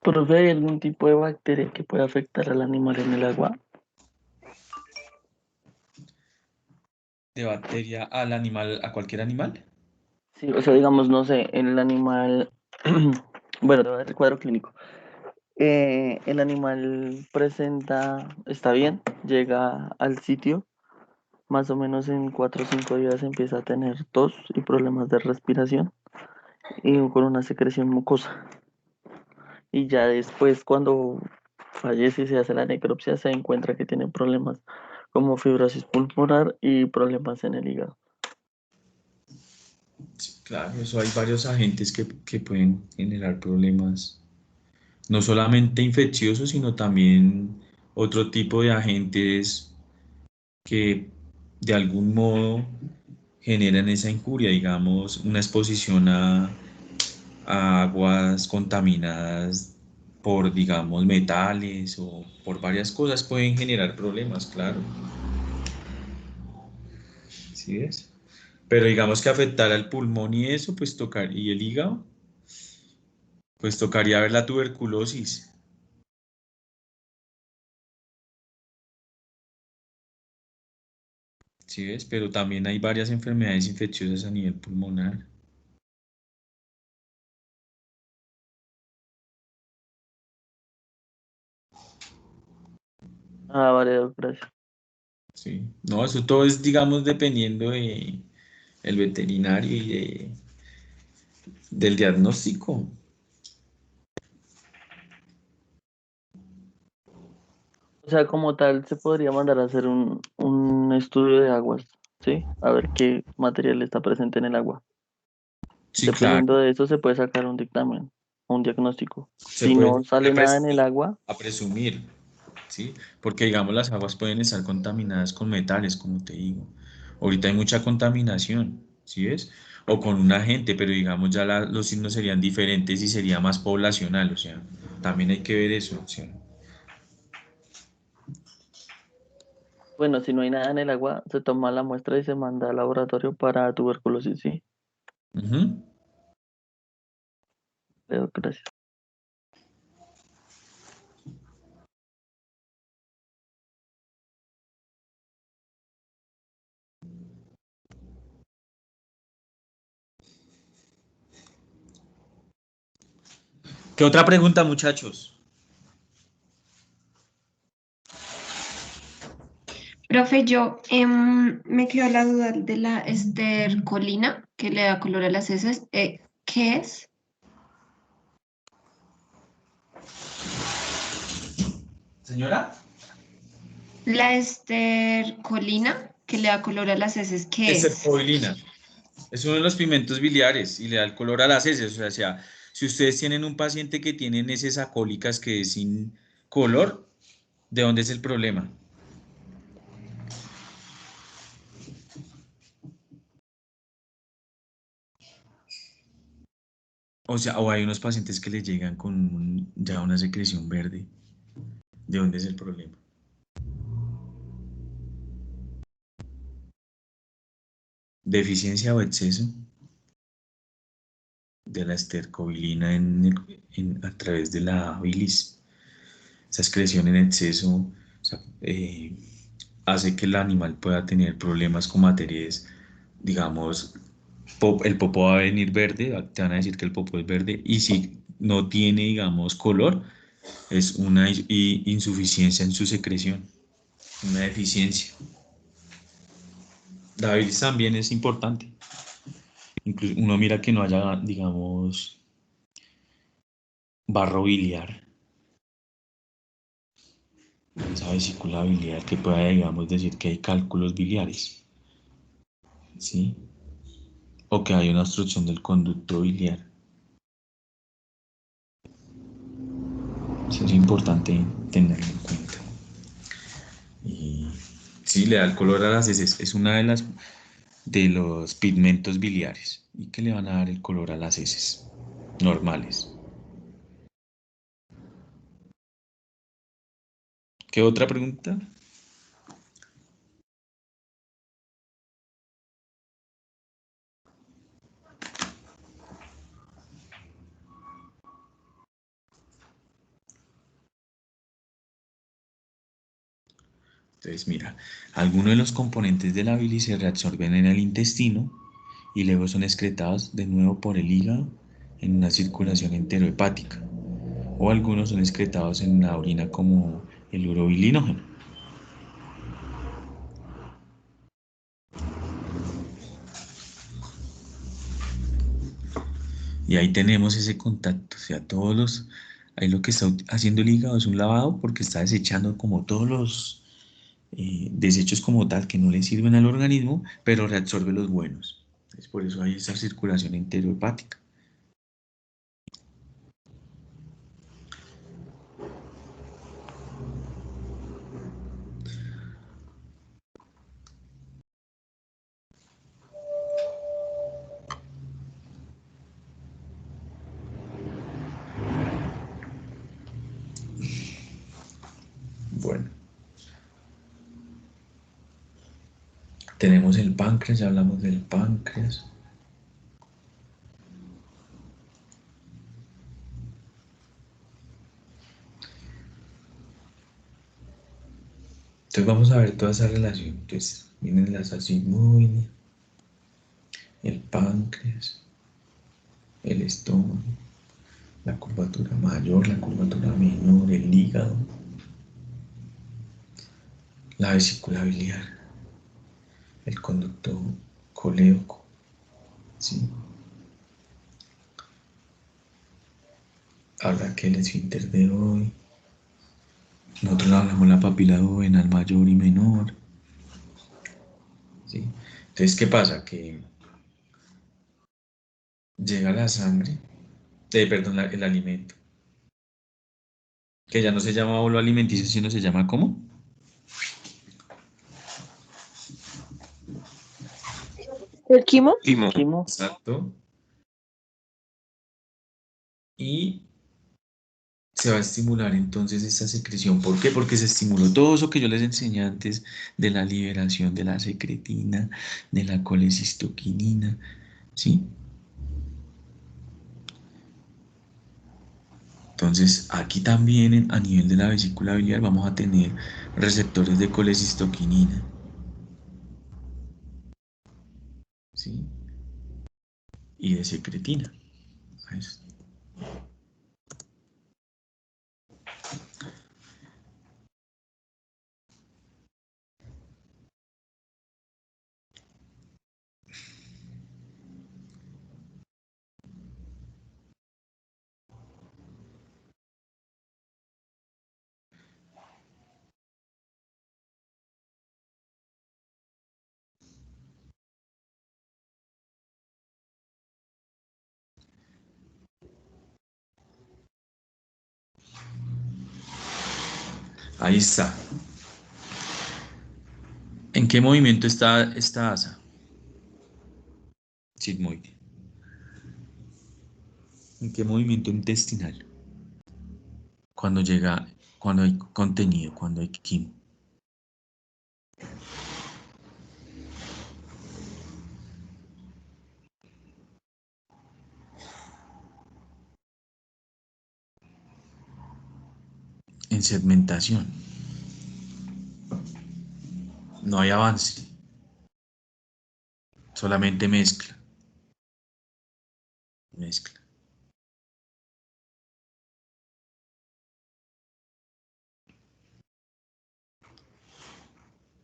Profe, ¿hay algún tipo de bacteria que pueda afectar al animal en el agua? ¿De bacteria al animal, a cualquier animal? Sí, o sea, digamos, no sé, el animal, bueno, te voy a dar el cuadro clínico. El animal está bien, llega al sitio, más o menos en 4 o 5 días empieza a tener tos y problemas de respiración y con una secreción mucosa. Y ya después, cuando fallece y se hace la necropsia, se encuentra que tiene problemas como fibrosis pulmonar y problemas en el hígado. Sí, claro, eso hay varios agentes que pueden generar problemas, no solamente infecciosos, sino también otro tipo de agentes que de algún modo generan esa injuria, digamos, una exposición a aguas contaminadas por, digamos, metales o por varias cosas pueden generar problemas, claro. ¿Sí ves? Pero digamos que afectar al pulmón y eso, pues tocar, y el hígado, pues tocaría ver la tuberculosis. ¿Sí ves? Pero también hay varias enfermedades infecciosas a nivel pulmonar. Ah, vale, gracias. Sí. No, eso todo es, digamos, dependiendo de el veterinario y del diagnóstico. O sea, como tal, se podría mandar a hacer un estudio de aguas, ¿sí? A ver qué material está presente en el agua. Sí, claro. Dependiendo de eso, se puede sacar un dictamen, un diagnóstico. Se Si no puede sale nada en el agua, a presumir, ¿sí? Porque, digamos, las aguas pueden estar contaminadas con metales, como te digo. Ahorita hay mucha contaminación, ¿sí ves? O con un agente, pero digamos ya los signos serían diferentes y sería más poblacional, o sea, también hay que ver eso, ¿sí? bueno, si no hay nada en el agua, se toma la muestra y se manda al laboratorio para tuberculosis, ¿sí? Ujú. Pero gracias. ¿Qué otra pregunta, muchachos? Profe, me quedó la duda de la estercolina que le da color a las heces. ¿Qué es? Señora. La estercolina que le da color a las heces, ¿qué es? Estercobilina. Es uno de los pigmentos biliares y le da el color a las heces. O sea, si ustedes tienen un paciente que tiene heces alcohólicas que es sin color, ¿de dónde es el problema? O sea, o hay unos pacientes que le llegan con ya una secreción verde. ¿De dónde es el problema? Deficiencia o exceso de la estercobilina a través de la bilis. Esa excreción en exceso, o sea, hace que el animal pueda tener problemas con materias, digamos, el popo va a venir verde, te van a decir que el popo es verde, y si no tiene, digamos, color, es una insuficiencia en su secreción, una deficiencia. La bilis también es importante. Incluso uno mira que no haya, digamos, barro biliar, esa vesícula biliar que pueda, digamos, decir que hay cálculos biliares, ¿sí? O que hay una obstrucción del conducto biliar. Eso es importante tenerlo en cuenta. Y sí, le da el color a las heces. Es una de las de los pigmentos biliares y que le van a dar el color a las heces normales. ¿Qué otra pregunta? Entonces, mira, algunos de los componentes de la bilis se reabsorben en el intestino y luego son excretados de nuevo por el hígado en una circulación enterohepática, o algunos son excretados en la orina como el urobilinógeno. Y ahí tenemos ese contacto, o sea, ahí lo que está haciendo el hígado es un lavado porque está desechando como todos los desechos como tal que no le sirven al organismo, pero reabsorbe los buenos. Entonces, por eso hay esa circulación enterohepática. Bueno, tenemos el páncreas, ya hablamos del páncreas. Entonces vamos a ver toda esa relación. Entonces vienen las sigmoides, el páncreas, el estómago, la curvatura mayor, la curvatura menor, el hígado, la vesícula biliar, el conducto coléoco, ¿sí? Habla que el esfínter de hoy. Nosotros hablamos la papila duodenal mayor y menor, ¿sí? Entonces, ¿qué pasa? Que llega la sangre, perdón, el alimento, que ya no se llama bolo alimenticio, sino se llama ¿cómo? ¿El quimo? Quimo. Exacto. Y se va a estimular entonces esta secreción. ¿Por qué? Porque se estimuló todo eso que yo les enseñé antes de la liberación de la secretina, de la colecistoquinina, ¿sí? Entonces, aquí también a nivel de la vesícula biliar vamos a tener receptores de colecistoquinina, ¿sí? Y de secretina. Ahí está. ¿En qué movimiento está esta asa? Sigmoide. ¿En qué movimiento intestinal? Cuando hay contenido, cuando hay quimo. En segmentación. No hay avance. Solamente mezcla. Mezcla.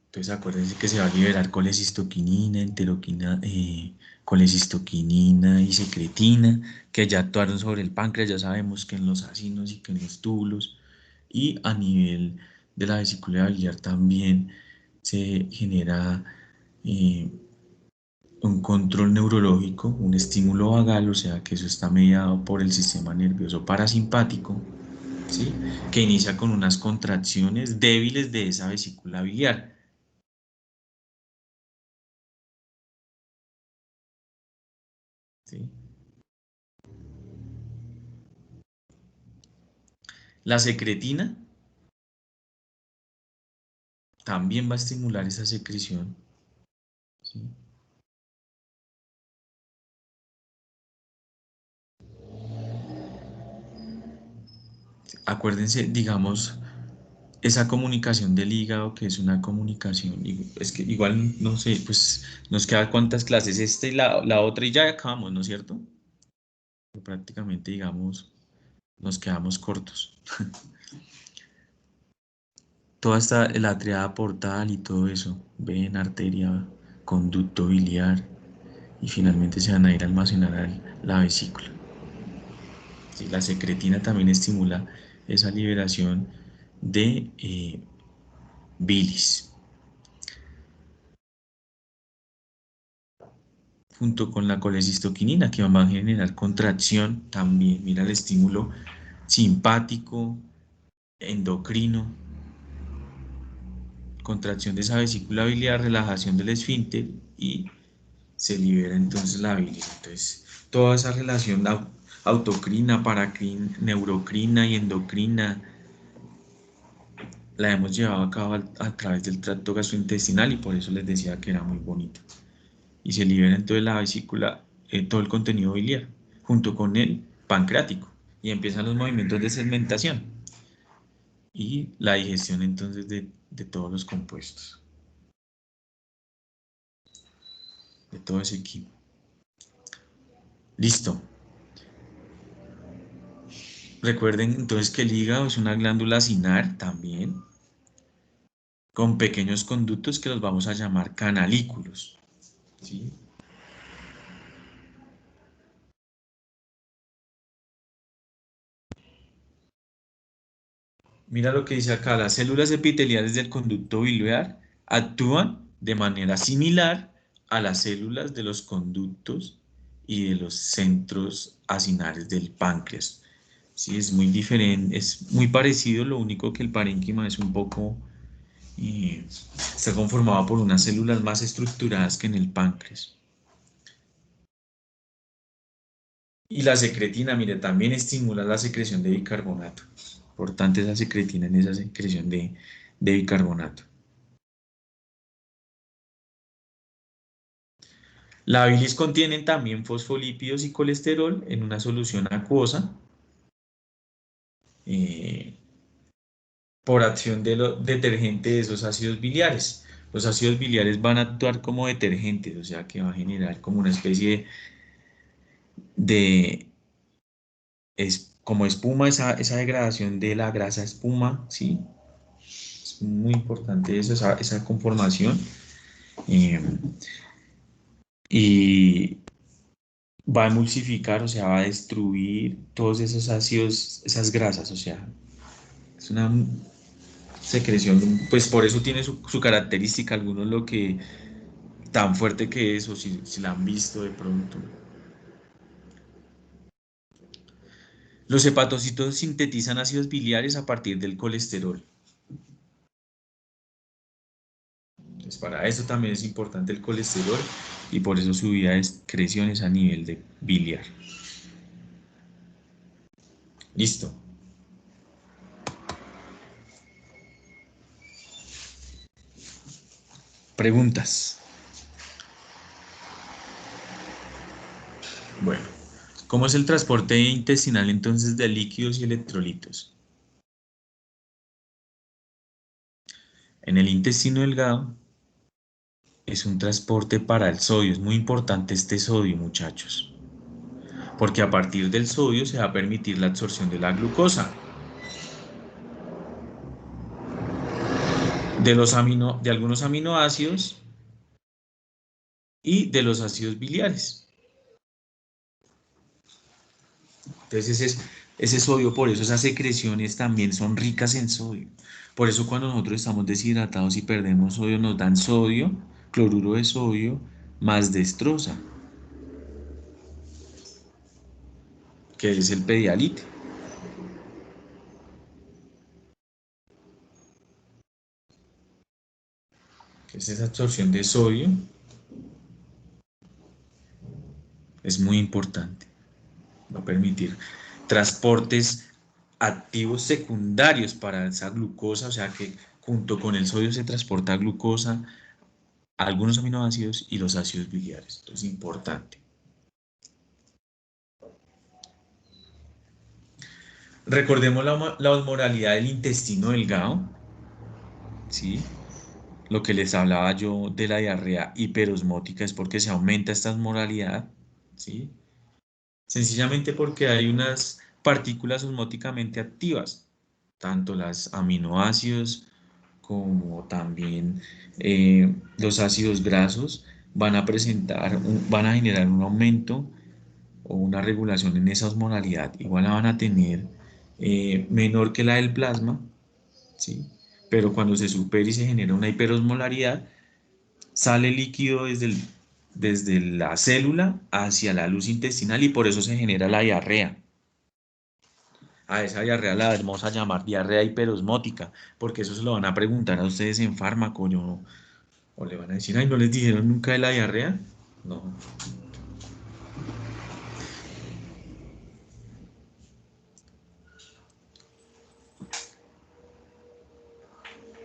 Entonces acuérdense que se va a liberar colecistoquinina, colecistoquinina y secretina, que ya actuaron sobre el páncreas, ya sabemos que en los acinos y que en los túbulos. Y a nivel de la vesícula biliar también se genera un control neurológico, un estímulo vagal, o sea que eso está mediado por el sistema nervioso parasimpático, ¿sí? Que inicia con unas contracciones débiles de esa vesícula biliar. ¿sí? La secretina también va a estimular esa secreción, ¿sí? Acuérdense, digamos, esa comunicación del hígado, que es una comunicación, es que igual, no sé, pues nos queda cuántas clases, esta y la otra y ya acabamos, ¿no es cierto? Pero prácticamente, digamos, nos quedamos cortos. Toda esta, la triada portal y todo eso, ven, arteria, conducto biliar, y finalmente se van a ir a almacenar a la vesícula. Sí, la secretina también estimula esa liberación de bilis. Junto con la colecistoquinina, que va a generar contracción también. Mira el estímulo simpático, endocrino, contracción de esa vesícula biliar, relajación del esfínter y se libera entonces la bilis. Entonces, toda esa relación autocrina, paracrina, neurocrina y endocrina la hemos llevado a cabo a través del tracto gastrointestinal y por eso les decía que era muy bonito. Y se libera entonces la vesícula, todo el contenido biliar, junto con el pancreático, y empiezan los movimientos de segmentación y la digestión entonces de todos los compuestos, de todo ese equipo. Listo. Recuerden entonces que el hígado es una glándula sinar también, con pequeños conductos que los vamos a llamar canalículos, ¿sí? Mira lo que dice acá, las células epiteliales del conducto biliar actúan de manera similar a las células de los conductos y de los centros acinares del páncreas. Sí, es muy diferente, es muy parecido, lo único que el parénquima es un poco, está conformado por unas células más estructuradas que en el páncreas. Y la secretina, mire, también estimula la secreción de bicarbonato. Importante esa secretina en esa secreción de bicarbonato. La bilis contiene también fosfolípidos y colesterol en una solución acuosa por acción de lo detergente de esos ácidos biliares. Los ácidos biliares van a actuar como detergentes, o sea que va a generar como una especie de como espuma, esa degradación de la grasa espuma, ¿sí? Es muy importante eso, esa conformación. Y va a emulsificar, o sea, va a destruir todos esos ácidos, esas grasas, o sea, es una secreción, pues por eso tiene su característica, algunos lo que tan fuerte que es, o si la han visto de pronto. Los hepatocitos sintetizan ácidos biliares a partir del colesterol. Entonces, para eso también es importante el colesterol y por eso su vía de excreciones a nivel de biliar. Listo. Preguntas. Bueno, ¿cómo es el transporte intestinal entonces de líquidos y electrolitos? En el intestino delgado es un transporte para el sodio. Es muy importante este sodio, muchachos, porque a partir del sodio se va a permitir la absorción de la glucosa, de algunos aminoácidos y de los ácidos biliares. Entonces ese sodio, por eso esas secreciones también son ricas en sodio. Por eso cuando nosotros estamos deshidratados y perdemos sodio, nos dan sodio, cloruro de sodio, más destroza, que es el pedialite. Que es esa absorción de sodio. Es muy importante. Va a permitir transportes activos secundarios para esa glucosa, o sea que junto con el sodio se transporta glucosa, algunos aminoácidos y los ácidos biliares. Entonces, importante. Recordemos la osmolaridad del intestino delgado, ¿sí? Lo que les hablaba yo de la diarrea hiperosmótica es porque se aumenta esta osmolaridad, ¿sí? Sencillamente porque hay unas partículas osmóticamente activas, tanto los aminoácidos como también los ácidos grasos van a van a generar un aumento o una regulación en esa osmolaridad. Igual la van a tener menor que la del plasma, ¿sí? Pero cuando se supera y se genera una hiperosmolaridad, sale líquido desde la célula hacia la luz intestinal y por eso se genera la diarrea. A esa diarrea la vamos a llamar diarrea hiperosmótica, porque eso se lo van a preguntar a ustedes en fármaco, o le van a decir, ay, ¿no les dijeron nunca de la diarrea? No.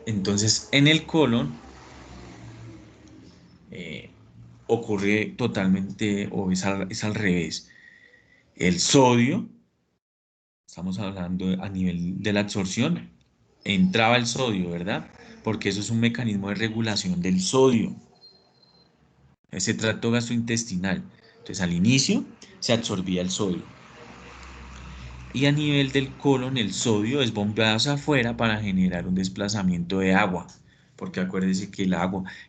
Entonces, en el colon ocurre totalmente, o es al revés. El sodio, estamos hablando a nivel de la absorción, entraba el sodio, ¿verdad? Porque eso es un mecanismo de regulación del sodio, ese tracto gastrointestinal. Entonces, al inicio se absorbía el sodio. Y a nivel del colon, el sodio es bombeado hacia afuera para generar un desplazamiento de agua. Porque acuérdense que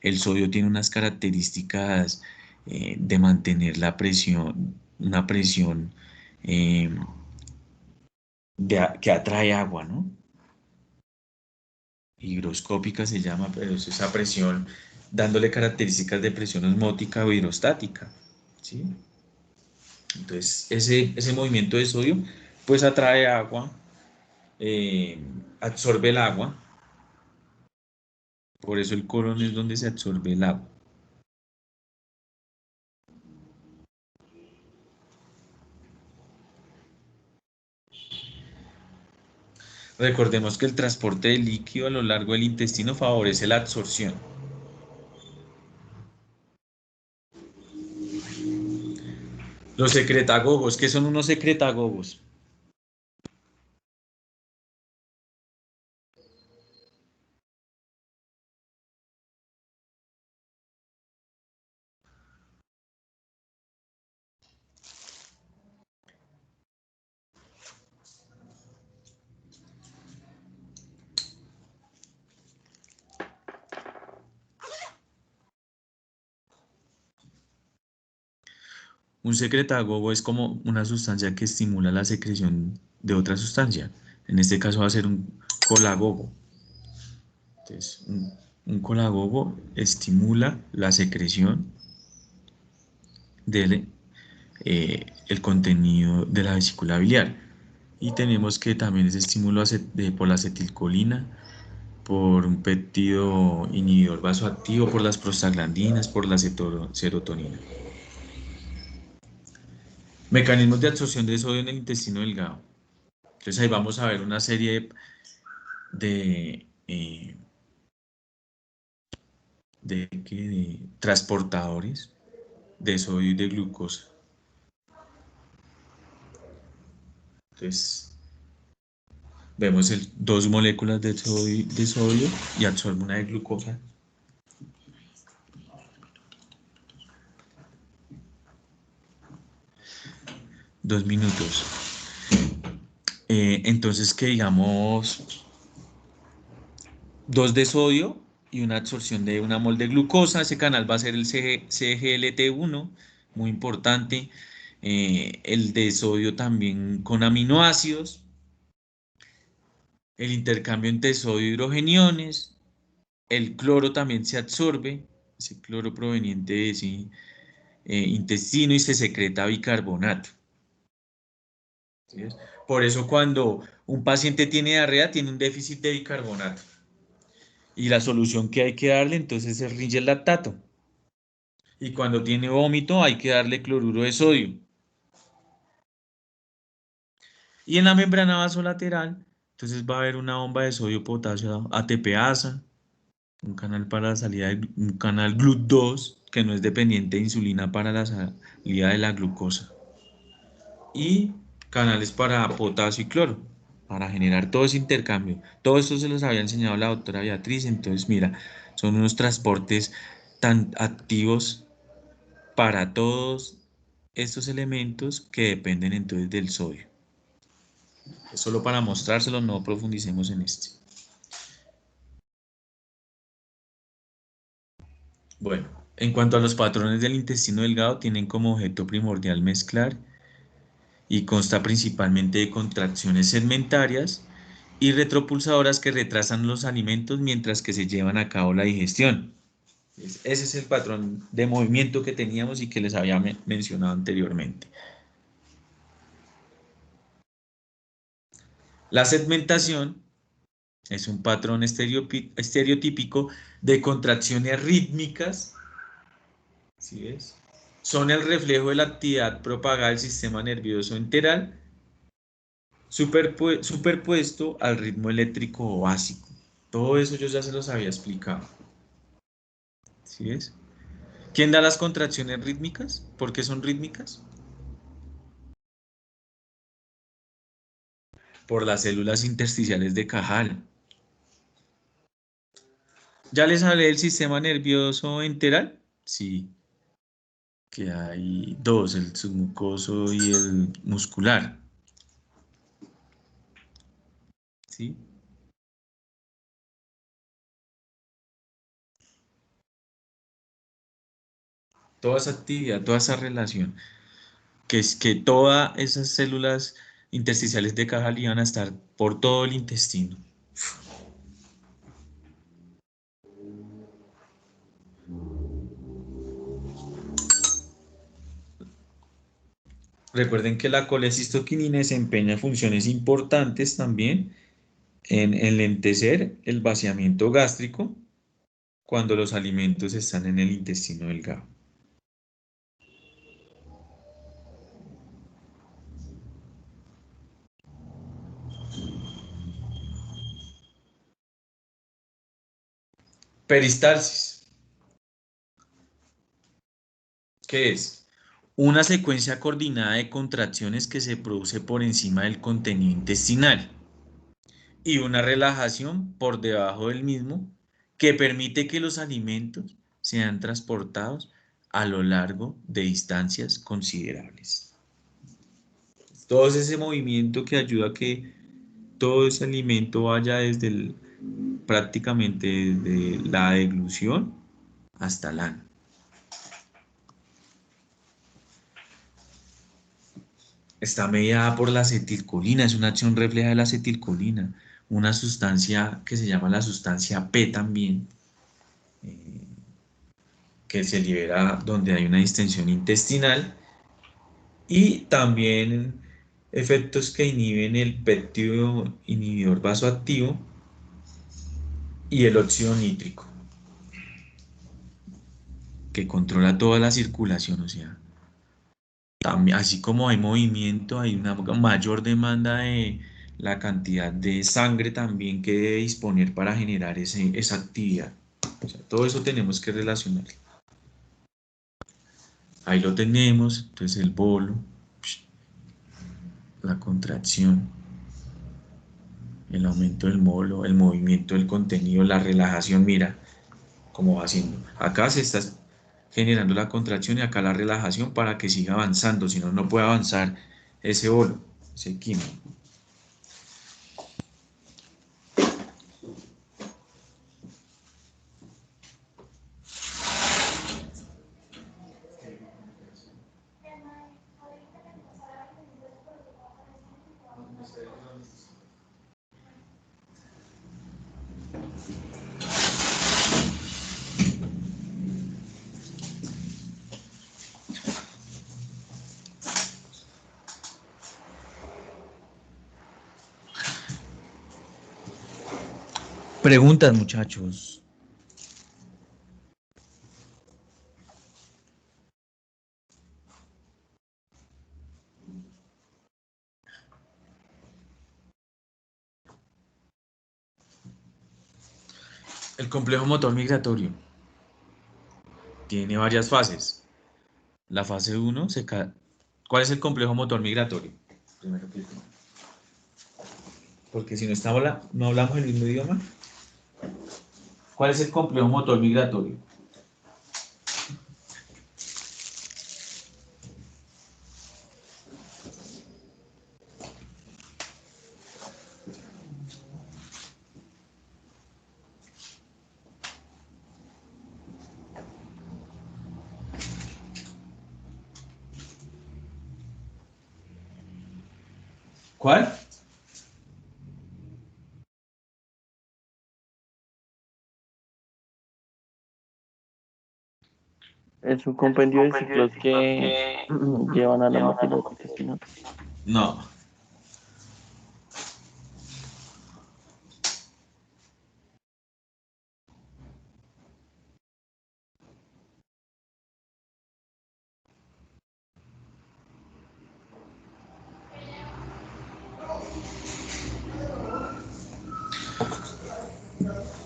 el sodio tiene unas características de mantener la presión, una presión que atrae agua, ¿no? Higroscópica se llama, pero es esa presión dándole características de presión osmótica o hidrostática, ¿sí? Entonces, ese movimiento de sodio, pues atrae agua, absorbe el agua, por eso el colon es donde se absorbe el agua. Recordemos que el transporte de líquido a lo largo del intestino favorece la absorción. Los secretagogos, ¿qué son unos secretagogos? Un secretagogo es como una sustancia que estimula la secreción de otra sustancia. En este caso va a ser un colagogo. Entonces, un colagogo estimula la secreción del el contenido de la vesícula biliar. Y tenemos que también es estímulo por la acetilcolina, por un péptido inhibidor vasoactivo, por las prostaglandinas, por la serotonina. Mecanismos de absorción de sodio en el intestino delgado. Entonces ahí vamos a ver una serie de transportadores de sodio y de glucosa. Entonces vemos dos moléculas de sodio y absorbe una de glucosa. Dos minutos. Entonces que digamos 2 de sodio y una absorción de 1 mol de glucosa. Ese canal va a ser el CGLT1, muy importante. El de sodio también con aminoácidos. El intercambio entre sodio y hidrogeniones. El cloro también se absorbe, ese cloro proveniente de ese intestino, y se secreta bicarbonato. ¿Sí? Por eso cuando un paciente tiene diarrea tiene un déficit de bicarbonato. Y la solución que hay que darle entonces es el lactato. Y cuando tiene vómito hay que darle cloruro de sodio. Y en la membrana vasolateral, entonces va a haber una bomba de sodio potasio ATPasa, un canal para la salida de un canal GLUT2, que no es dependiente de insulina para la salida de la glucosa. Y canales para potasio y cloro, para generar todo ese intercambio. Todo esto se los había enseñado la doctora Beatriz, entonces mira, son unos transportes tan activos para todos estos elementos que dependen entonces del sodio. Es solo para mostrárselo, no profundicemos en este. Bueno, en cuanto a los patrones del intestino delgado, tienen como objeto primordial mezclar y consta principalmente de contracciones segmentarias y retropulsadoras que retrasan los alimentos mientras que se llevan a cabo la digestión. Ese es el patrón de movimiento que teníamos y que les había mencionado anteriormente. La segmentación es un patrón estereotípico de contracciones rítmicas, ¿sí ves? Son el reflejo de la actividad propagada del sistema nervioso enteral superpuesto al ritmo eléctrico básico. Todo eso yo ya se los había explicado. ¿Sí ves? ¿Quién da las contracciones rítmicas? ¿Por qué son rítmicas? Por las células intersticiales de Cajal. ¿Ya les hablé del sistema nervioso enteral? Sí, que hay dos, el submucoso y el muscular. ¿Sí? Toda esa actividad, toda esa relación, que es que todas esas células intersticiales de Cajal iban a estar por todo el intestino. Recuerden que la colecistoquinina desempeña funciones importantes también en enlentecer el vaciamiento gástrico cuando los alimentos están en el intestino delgado. Peristalsis. ¿Qué es? Una secuencia coordinada de contracciones que se produce por encima del contenido intestinal y una relajación por debajo del mismo que permite que los alimentos sean transportados a lo largo de distancias considerables. Todo ese movimiento que ayuda a que todo ese alimento vaya desde prácticamente desde la deglución hasta el ano. Está mediada por la acetilcolina, es una acción refleja de la acetilcolina, una sustancia que se llama la sustancia P también, que se libera donde hay una distensión intestinal, y también efectos que inhiben el péptido inhibidor vasoactivo y el óxido nítrico, que controla toda la circulación, o sea, también, así como hay movimiento, hay una mayor demanda de la cantidad de sangre también que debe disponer para generar esa actividad. O sea, todo eso tenemos que relacionar. Ahí lo tenemos, entonces el bolo, la contracción, el aumento del bolo, el movimiento del contenido, la relajación, mira cómo va haciendo. Acá se está generando la contracción y acá la relajación para que siga avanzando, si no, no puede avanzar ese bolo, ese químico. Preguntas, muchachos. El complejo motor migratorio tiene varias fases. La fase 1 ¿Cuál es el complejo motor migratorio? Primero que todo. Porque si no hablamos el mismo idioma. ¿Cuál es el complejo motor migratorio? ¿Cuál? Es un compendio de ciclos que llevan a la motilidad intestinal. No.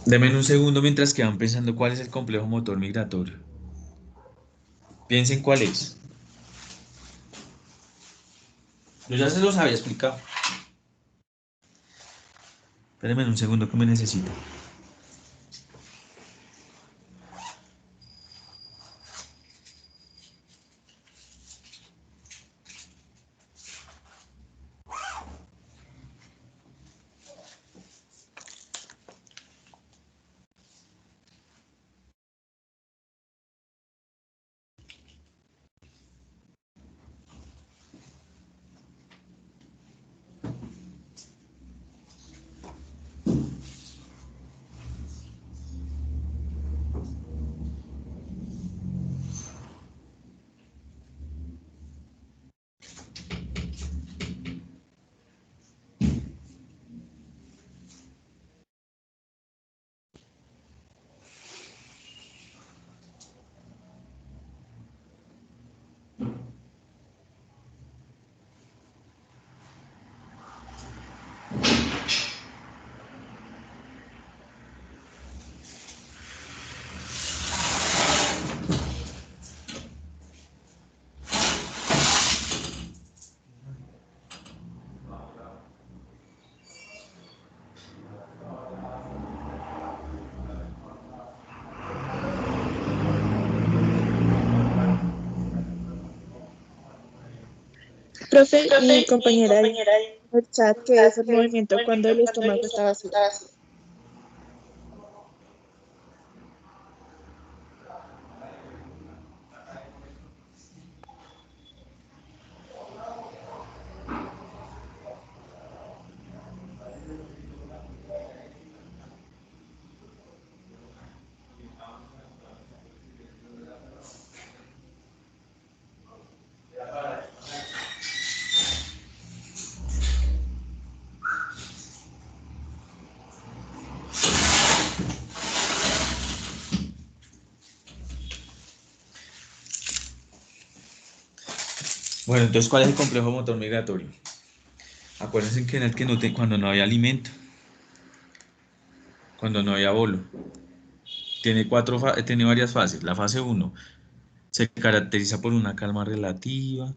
Denme un segundo mientras que van pensando cuál es el complejo motor migratorio. Piensen cuál es. Yo ya se los había explicado. Espérenme un segundo que me necesito. Profe, mi compañera dice en el chat que es el movimiento cuando el estómago está vacío. Bueno, entonces, ¿cuál es el complejo motor migratorio? Acuérdense que en el que cuando no había alimento, cuando no había bolo. Tiene varias fases. La fase 1 se caracteriza por una calma relativa.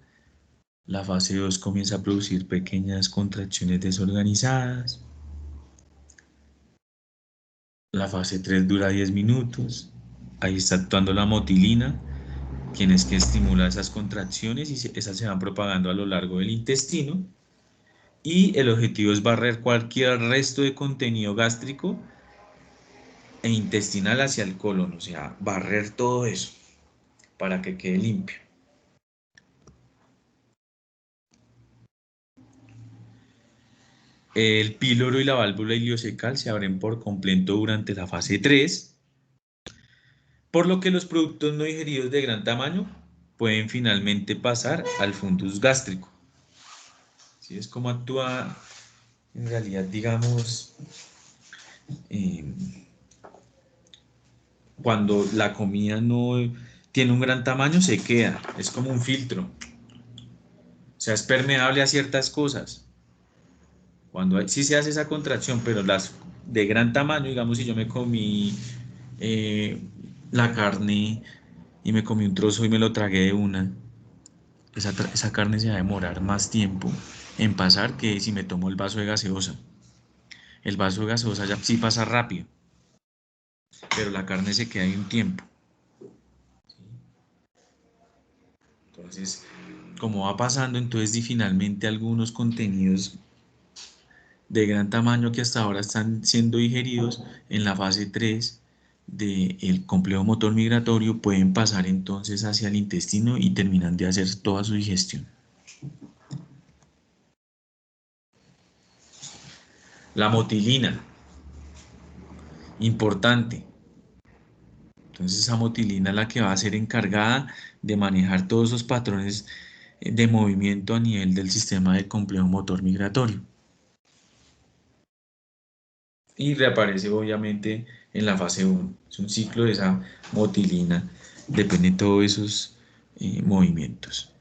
La fase 2 comienza a producir pequeñas contracciones desorganizadas. La fase 3 dura 10 minutos. Ahí está actuando la motilina, quien es que estimula esas contracciones y esas se van propagando a lo largo del intestino. Y el objetivo es barrer cualquier resto de contenido gástrico e intestinal hacia el colon, o sea, barrer todo eso para que quede limpio. El píloro y la válvula ileocecal se abren por completo durante la fase 3, por lo que los productos no digeridos de gran tamaño pueden finalmente pasar al fundus gástrico. Así es como actúa en realidad, digamos, cuando la comida no tiene un gran tamaño, se queda, es como un filtro. O sea, es permeable a ciertas cosas. Cuando sí se hace esa contracción, pero las de gran tamaño, digamos, si yo me comí la carne y me comí un trozo y me lo tragué de una, esa carne se va a demorar más tiempo en pasar que si me tomo el vaso de gaseosa. El vaso de gaseosa ya sí pasa rápido, pero la carne se queda ahí un tiempo. Entonces, como va pasando, entonces finalmente algunos contenidos de gran tamaño que hasta ahora están siendo digeridos en la fase 3 del complejo motor migratorio pueden pasar entonces hacia el intestino y terminan de hacer toda su digestión. La motilina, importante. Entonces esa motilina es la que va a ser encargada de manejar todos esos patrones de movimiento a nivel del sistema del complejo motor migratorio. Y reaparece obviamente en la fase 1. Es un ciclo de esa motilina, depende de todos esos movimientos.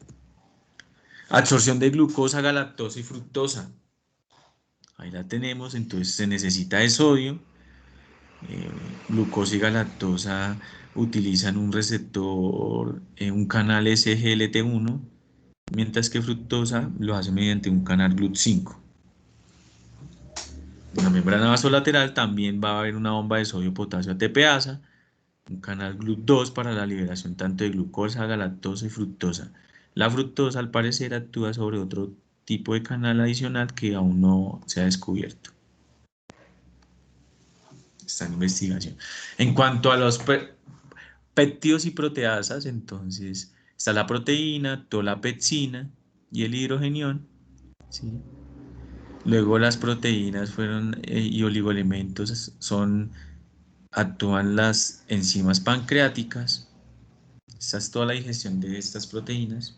Absorción de glucosa, galactosa y fructosa. Ahí la tenemos, entonces se necesita de sodio. Glucosa y galactosa utilizan un receptor, un canal SGLT1, mientras que fructosa lo hace mediante un canal GLUT5. En la membrana vasolateral también va a haber una bomba de sodio, potasio, ATPasa, un canal GLUT2 para la liberación tanto de glucosa, galactosa y fructosa. La fructosa al parecer actúa sobre otro tipo de canal adicional que aún no se ha descubierto. Está en investigación. En cuanto a los péptidos y proteasas, entonces está la proteína, toda la pepsina y el hidrogenión, ¿sí? Luego las proteínas y oligoelementos actúan las enzimas pancreáticas. Esta es toda la digestión de estas proteínas.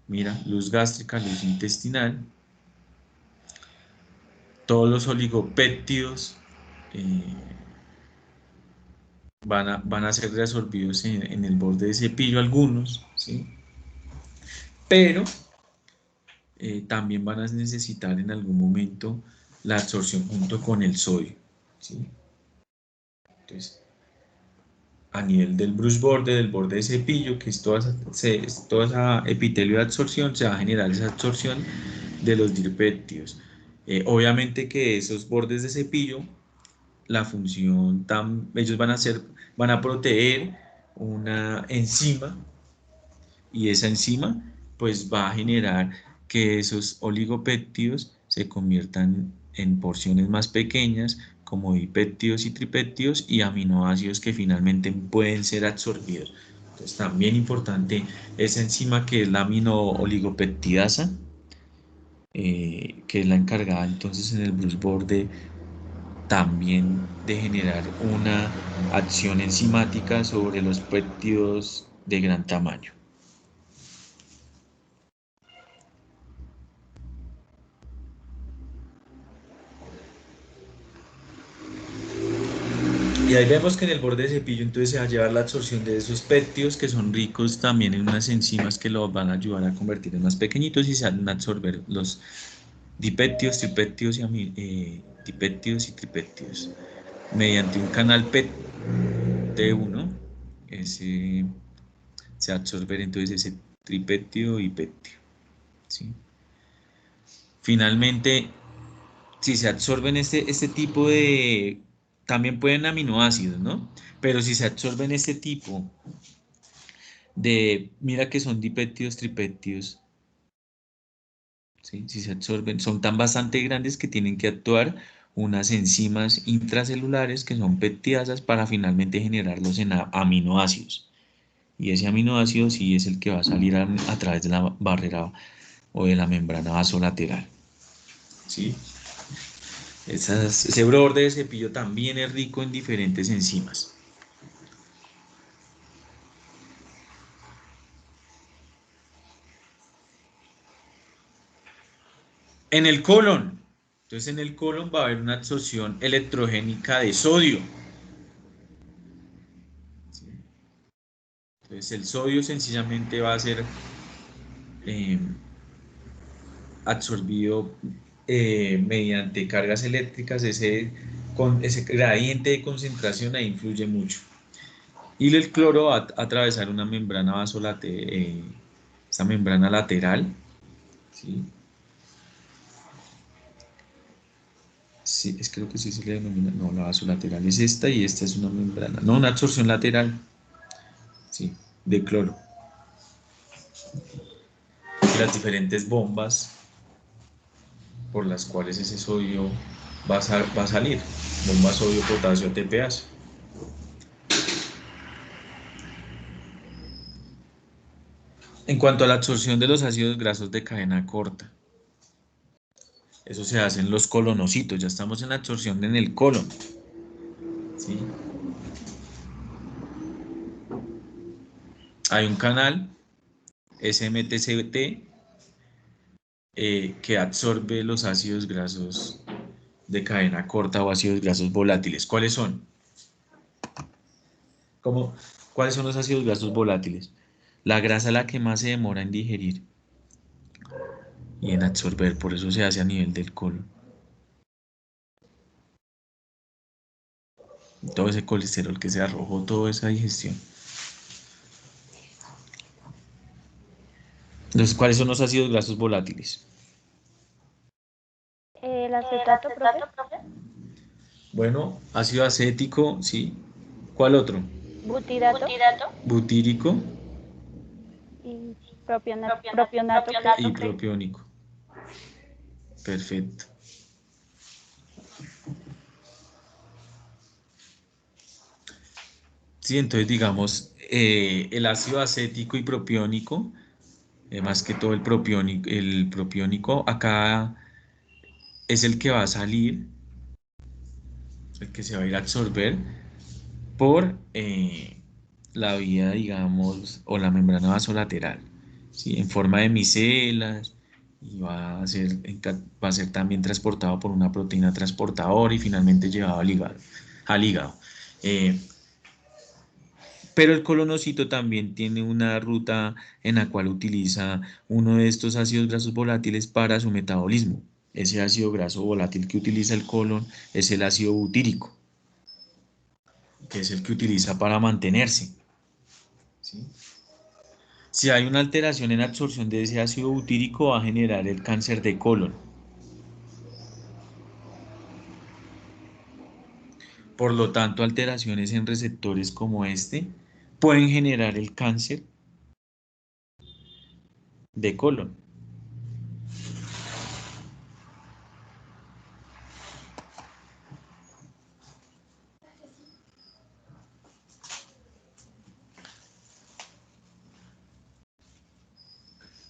Mira, luz gástrica, luz intestinal. Todos los oligopéptidos van a ser reabsorbidos en el borde de cepillo algunos, ¿sí? Pero también van a necesitar en algún momento la absorción junto con el sodio, ¿sí? Entonces, a nivel del brush border, del borde de cepillo, que es toda esa epitelio de absorción, se va a generar esa absorción de los dipéptidos. Obviamente que esos bordes de cepillo, la función, ellos van a proteger una enzima y esa enzima pues va a generar que esos oligopéptidos se conviertan en porciones más pequeñas como dipéptidos y tripéptidos y aminoácidos que finalmente pueden ser absorbidos. Entonces también importante esa enzima que es la amino-oligopeptidasa, que es la encargada entonces en el brush border también de generar una acción enzimática sobre los péptidos de gran tamaño. Y ahí vemos que en el borde de cepillo entonces se va a llevar la absorción de esos péptidos que son ricos también en unas enzimas que los van a ayudar a convertir en más pequeñitos y se van a absorber los dipéptidos, tripéptidos dipéptidos y tripéptidos mediante un canal PET-T1 se va a absorber entonces ese tripéptido y péptido, ¿sí? Finalmente, si se absorben este tipo de... También pueden aminoácidos, ¿no? Pero si se absorben este tipo mira que son dipéptidos, tripéptidos, ¿sí? Si se absorben, son tan bastante grandes que tienen que actuar unas enzimas intracelulares que son peptidasas para finalmente generarlos en aminoácidos. Y ese aminoácido sí es el que va a salir a través de la barrera o de la membrana vasolateral, ¿sí? Ese borde de cepillo también es rico en diferentes enzimas. En el colon, entonces en el colon va a haber una absorción electrogénica de sodio. ¿Sí? Entonces el sodio sencillamente va a ser absorbido mediante cargas eléctricas, ese gradiente de concentración ahí influye mucho. Y el cloro va a atravesar una membrana esta membrana lateral, ¿sí? Sí, creo que sí se le denomina, no, la vasolateral es esta y esta es una membrana, no, una absorción lateral, sí, de cloro. Y las diferentes bombas por las cuales ese sodio va a salir, bomba sodio, potasio, ATPase. En cuanto a la absorción de los ácidos grasos de cadena corta, eso se hace en los colonocitos, ya estamos en la absorción en el colon, ¿sí? Hay un canal, SMTCT, que absorbe los ácidos grasos de cadena corta o ácidos grasos volátiles. ¿Cuáles son? ¿Cuáles son los ácidos grasos volátiles? La grasa la que más se demora en digerir y en absorber, por eso se hace a nivel del colon. Todo ese colesterol que se arrojó, toda esa digestión. Entonces, ¿cuáles son los ácidos grasos volátiles? El acetato, profe. Bueno, ácido acético, sí. ¿Cuál otro? Butirato. Butírico Y propionato. y propiónico. Perfecto. Sí, entonces digamos, el ácido acético y propiónico, más que todo el propiónico, acá es el que va a salir, el que se va a ir a absorber por la vía, digamos, o la membrana vasolateral, ¿sí? En forma de micelas, y va a ser también transportado por una proteína transportadora y finalmente llevado al hígado. Pero el colonocito también tiene una ruta en la cual utiliza uno de estos ácidos grasos volátiles para su metabolismo. Ese ácido graso volátil que utiliza el colon es el ácido butírico, que es el que utiliza para mantenerse, ¿sí? Si hay una alteración en la absorción de ese ácido butírico, va a generar el cáncer de colon. Por lo tanto, alteraciones en receptores como este pueden generar el cáncer de colon.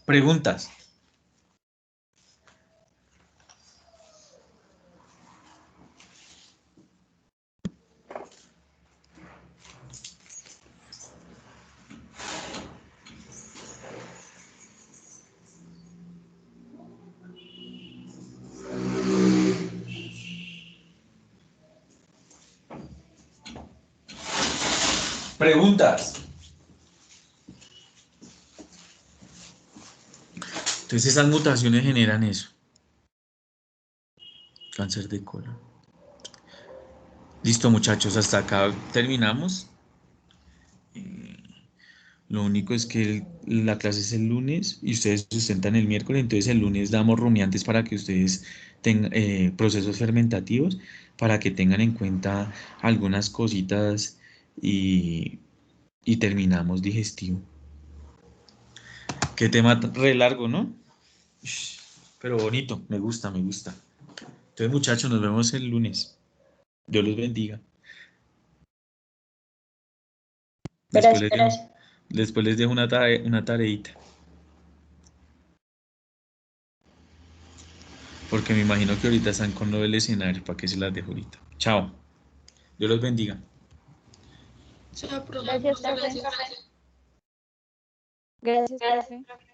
Preguntas. Preguntas. Entonces esas mutaciones generan eso. Cáncer de colon. Listo, muchachos, hasta acá terminamos. Lo único es que la clase es el lunes y ustedes sustentan el miércoles, entonces el lunes damos rumiantes para que ustedes tengan procesos fermentativos, para que tengan en cuenta algunas cositas y terminamos digestivo. Qué tema re largo, ¿no? Pero bonito, me gusta, me gusta. Entonces, muchachos, nos vemos el lunes. Dios los bendiga. Después les dejo una tareita. Porque me imagino que ahorita están con lo del escenario, para que se las dejo ahorita. Chao. Dios los bendiga. Chao, profe. Gracias, profe. Gracias, profe.